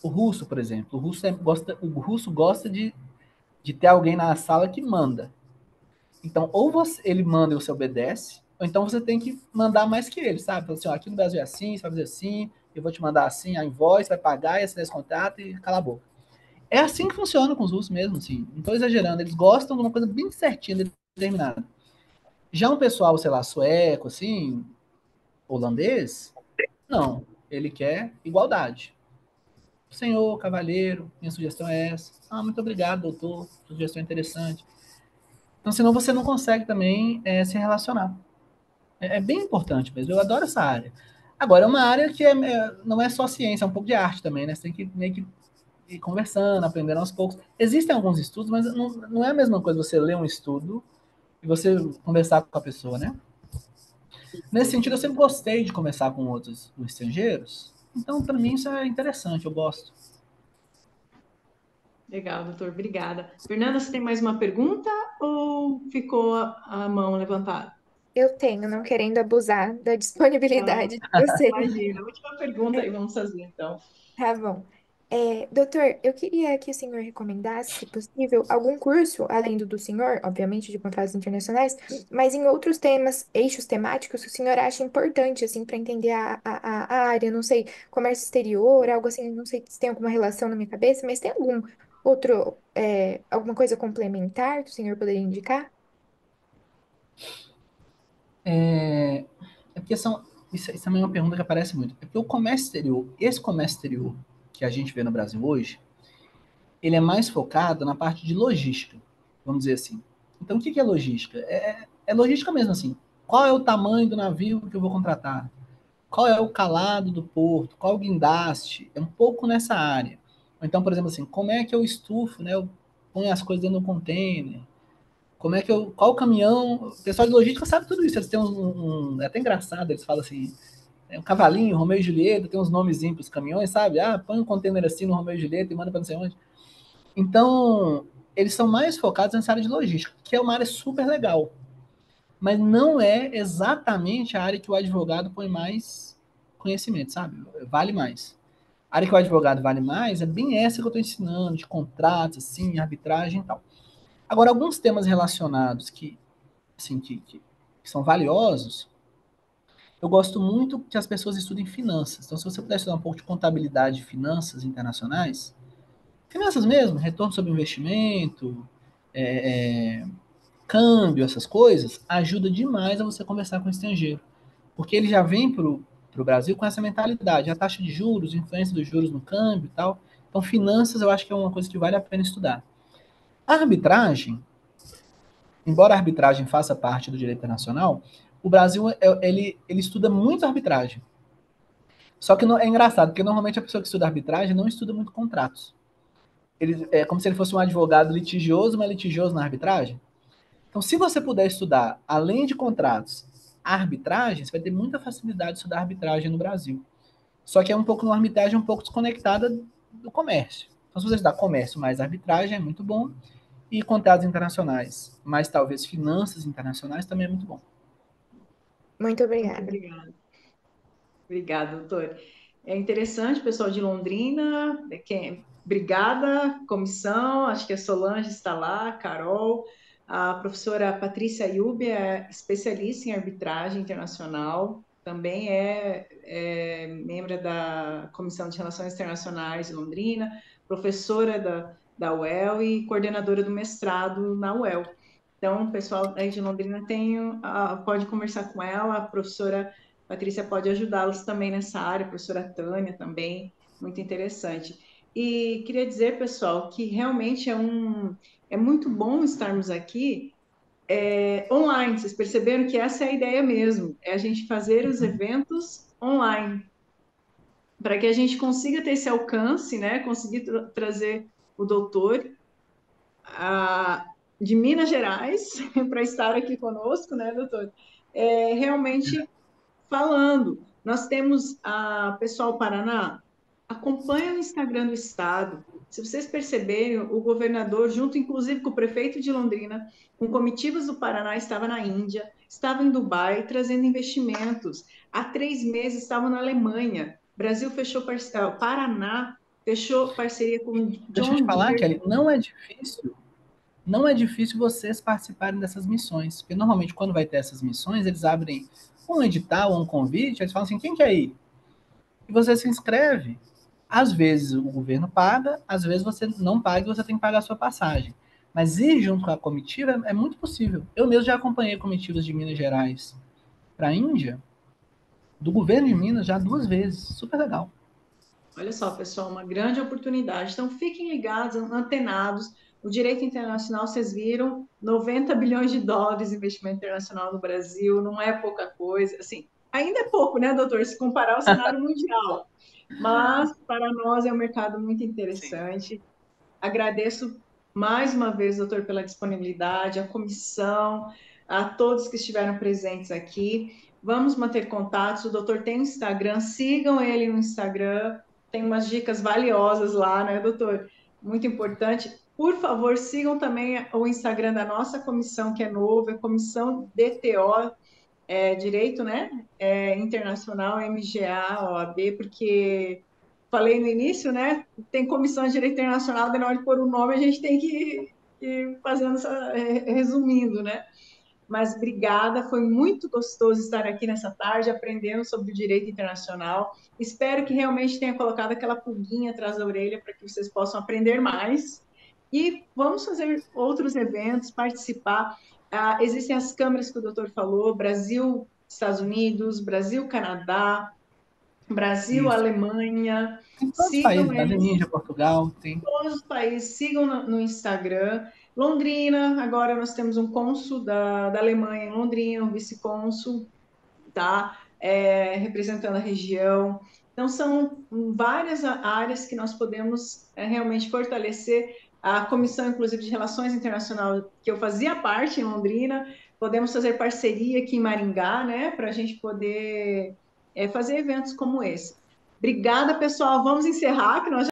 o russo, por exemplo, o russo gosta de ter alguém na sala que manda. Então, ou ele manda e você obedece, ou então você tem que mandar mais que ele, sabe? Fala assim, ó, aqui no Brasil é assim, você vai fazer assim, eu vou te mandar assim, a invoice, vai pagar e assinar esse contrato e cala a boca. É assim que funciona com os russos mesmo, assim. Não estou exagerando, eles gostam de uma coisa bem certinha, determinada. Já um pessoal, sei lá, sueco, assim, holandês, não. Ele quer igualdade. Senhor, cavalheiro, minha sugestão é essa. Ah, muito obrigado, doutor. Sugestão interessante. Então, senão você não consegue também se relacionar. É bem importante mesmo. Eu adoro essa área. Agora, é uma área que não é só ciência, é um pouco de arte também, né? Você tem que meio que ir conversando, aprendendo aos poucos. Existem alguns estudos, mas não é a mesma coisa você ler um estudo e você conversar com a pessoa, né? Nesse sentido, eu sempre gostei de conversar com outros estrangeiros. Então, para mim, isso é interessante, eu gosto. Legal, doutor, obrigada. Fernanda, você tem mais uma pergunta ou ficou a mão levantada? Eu tenho, não querendo abusar da Não, disponibilidade de vocês. imagina. Última pergunta aí, vamos fazer então. Tá bom. Doutor, eu queria que o senhor recomendasse, se possível, algum curso, além do senhor, obviamente, de contratos internacionais, mas em outros temas, eixos temáticos que o senhor acha importante, assim, para entender a área, não sei, comércio exterior, algo assim, não sei se tem alguma relação na minha cabeça, mas tem algum outro, alguma coisa complementar que o senhor poderia indicar? É porque isso também é uma pergunta que aparece muito. É porque o comércio exterior, esse comércio exterior que a gente vê no Brasil hoje, ele é mais focado na parte de logística, vamos dizer assim. Então, o que é logística? É logística mesmo, assim. Qual é o tamanho do navio que eu vou contratar? Qual é o calado do porto? Qual é o guindaste? É um pouco nessa área. Ou então, por exemplo, assim, como é que eu estufo, né? Eu ponho as coisas dentro do container. Qual o caminhão? O pessoal de logística sabe tudo isso. Eles têm é até engraçado, eles falam assim, um cavalinho, Romeu e Julieta, tem uns nomezinhos para os caminhões, sabe? Ah, põe um container assim no Romeu e Julieta e manda para não sei onde. Então, eles são mais focados nessa área de logística, que é uma área super legal, mas não é exatamente a área que o advogado põe mais conhecimento, sabe? Vale mais. A área que o advogado vale mais é bem essa que eu estou ensinando, de contratos, assim, arbitragem e tal. Agora, alguns temas relacionados assim, que são valiosos, eu gosto muito que as pessoas estudem finanças. Então, se você puder estudar um pouco de contabilidade e finanças internacionais, finanças mesmo, retorno sobre investimento, é, câmbio, essas coisas, ajuda demais a você conversar com o estrangeiro. Porque ele já vem para o Brasil com essa mentalidade, a taxa de juros, a influência dos juros no câmbio e tal. Então, finanças eu acho que é uma coisa que vale a pena estudar. A arbitragem, embora a arbitragem faça parte do direito internacional, o Brasil ele estuda muito arbitragem. Só que é engraçado, porque normalmente a pessoa que estuda arbitragem não estuda muito contratos. Ele, é como se ele fosse um advogado litigioso, mas litigioso na arbitragem. Então, se você puder estudar, além de contratos, arbitragem, você vai ter muita facilidade de estudar arbitragem no Brasil. Só que é um pouco uma arbitragem um pouco desconectada do comércio. Então, se você estudar comércio mais arbitragem, é muito bom. E contratos internacionais, mas talvez finanças internacionais também é muito bom. Muito Muito obrigada. obrigada. Obrigada, doutor. É interessante, pessoal de Londrina. Obrigada, comissão. Acho que a Solange está lá, a Carol. A professora Patrícia Ayub é especialista em arbitragem internacional. Também é membro da Comissão de Relações Internacionais de Londrina, professora da UEL e coordenadora do mestrado na UEL. Então, o pessoal aí de Londrina pode conversar com ela, a professora Patrícia pode ajudá-los também nessa área, a professora Tânia também, muito interessante. E queria dizer, pessoal, que realmente é muito bom estarmos aqui online. Vocês perceberam que essa é a ideia mesmo, é a gente fazer os eventos online, para que a gente consiga ter esse alcance, né? Conseguir trazer o doutor de Minas Gerais para estar aqui conosco, né, doutor? Realmente falando. Nós temos a pessoal Paraná, acompanha o Instagram do estado. Se vocês perceberem, o governador, junto inclusive com o prefeito de Londrina, com comitivas do Paraná, estava na Índia, estava em Dubai trazendo investimentos. Há 3 meses estavam na Alemanha. Brasil fechou Paraná fechou parceria com Deixa eu te John falar, Deere. Kelly, não é difícil vocês participarem dessas missões, porque normalmente quando vai ter essas missões, eles abrem um edital, um convite, eles falam assim, quem quer ir? E você se inscreve. Às vezes o governo paga, às vezes você não paga e você tem que pagar a sua passagem. Mas ir junto com a comitiva é muito possível. Eu mesmo já acompanhei comitivas de Minas Gerais para a Índia, do governo de Minas, já 2 vezes. Super legal. Olha só, pessoal, uma grande oportunidade. Então, fiquem ligados, antenados. O direito internacional, vocês viram, 90 bilhões de dólares de investimento internacional no Brasil, não é pouca coisa. Assim, ainda é pouco, né, doutor, se comparar ao cenário mundial. Mas, para nós, é um mercado muito interessante. Agradeço mais uma vez, doutor, pela disponibilidade, a comissão, a todos que estiveram presentes aqui. Vamos manter contatos. O doutor tem um Instagram, sigam ele no Instagram. Tem umas dicas valiosas lá, né, doutor? Muito importante. Por favor, sigam também o Instagram da nossa comissão, que é novo, é Comissão DTO, Direito, né? Internacional, MGA, OAB, porque falei no início, né? Tem comissão de direito internacional, na hora de pôr o nome, a gente tem que ir fazendo resumindo, né? Mas obrigada, foi muito gostoso estar aqui nessa tarde aprendendo sobre o direito internacional. Espero que realmente tenha colocado aquela pulguinha atrás da orelha para que vocês possam aprender mais. E vamos fazer outros eventos, participar. Existem as câmaras que o doutor falou, Brasil, Estados Unidos, Brasil, Canadá, Brasil, Isso. Alemanha. Tem todos os Sigam países, Brasil, eles, Índia, Portugal, tem. todos os países, sigam no Instagram. Londrina, agora nós temos um cônsul da Alemanha em Londrina, um vice-cônsul, tá? Representando a região. Então, são várias áreas que nós podemos realmente fortalecer. A Comissão, inclusive, de Relações Internacionais, que eu fazia parte em Londrina, podemos fazer parceria aqui em Maringá, né, para a gente poder fazer eventos como esse. Obrigada, pessoal. Vamos encerrar, que nós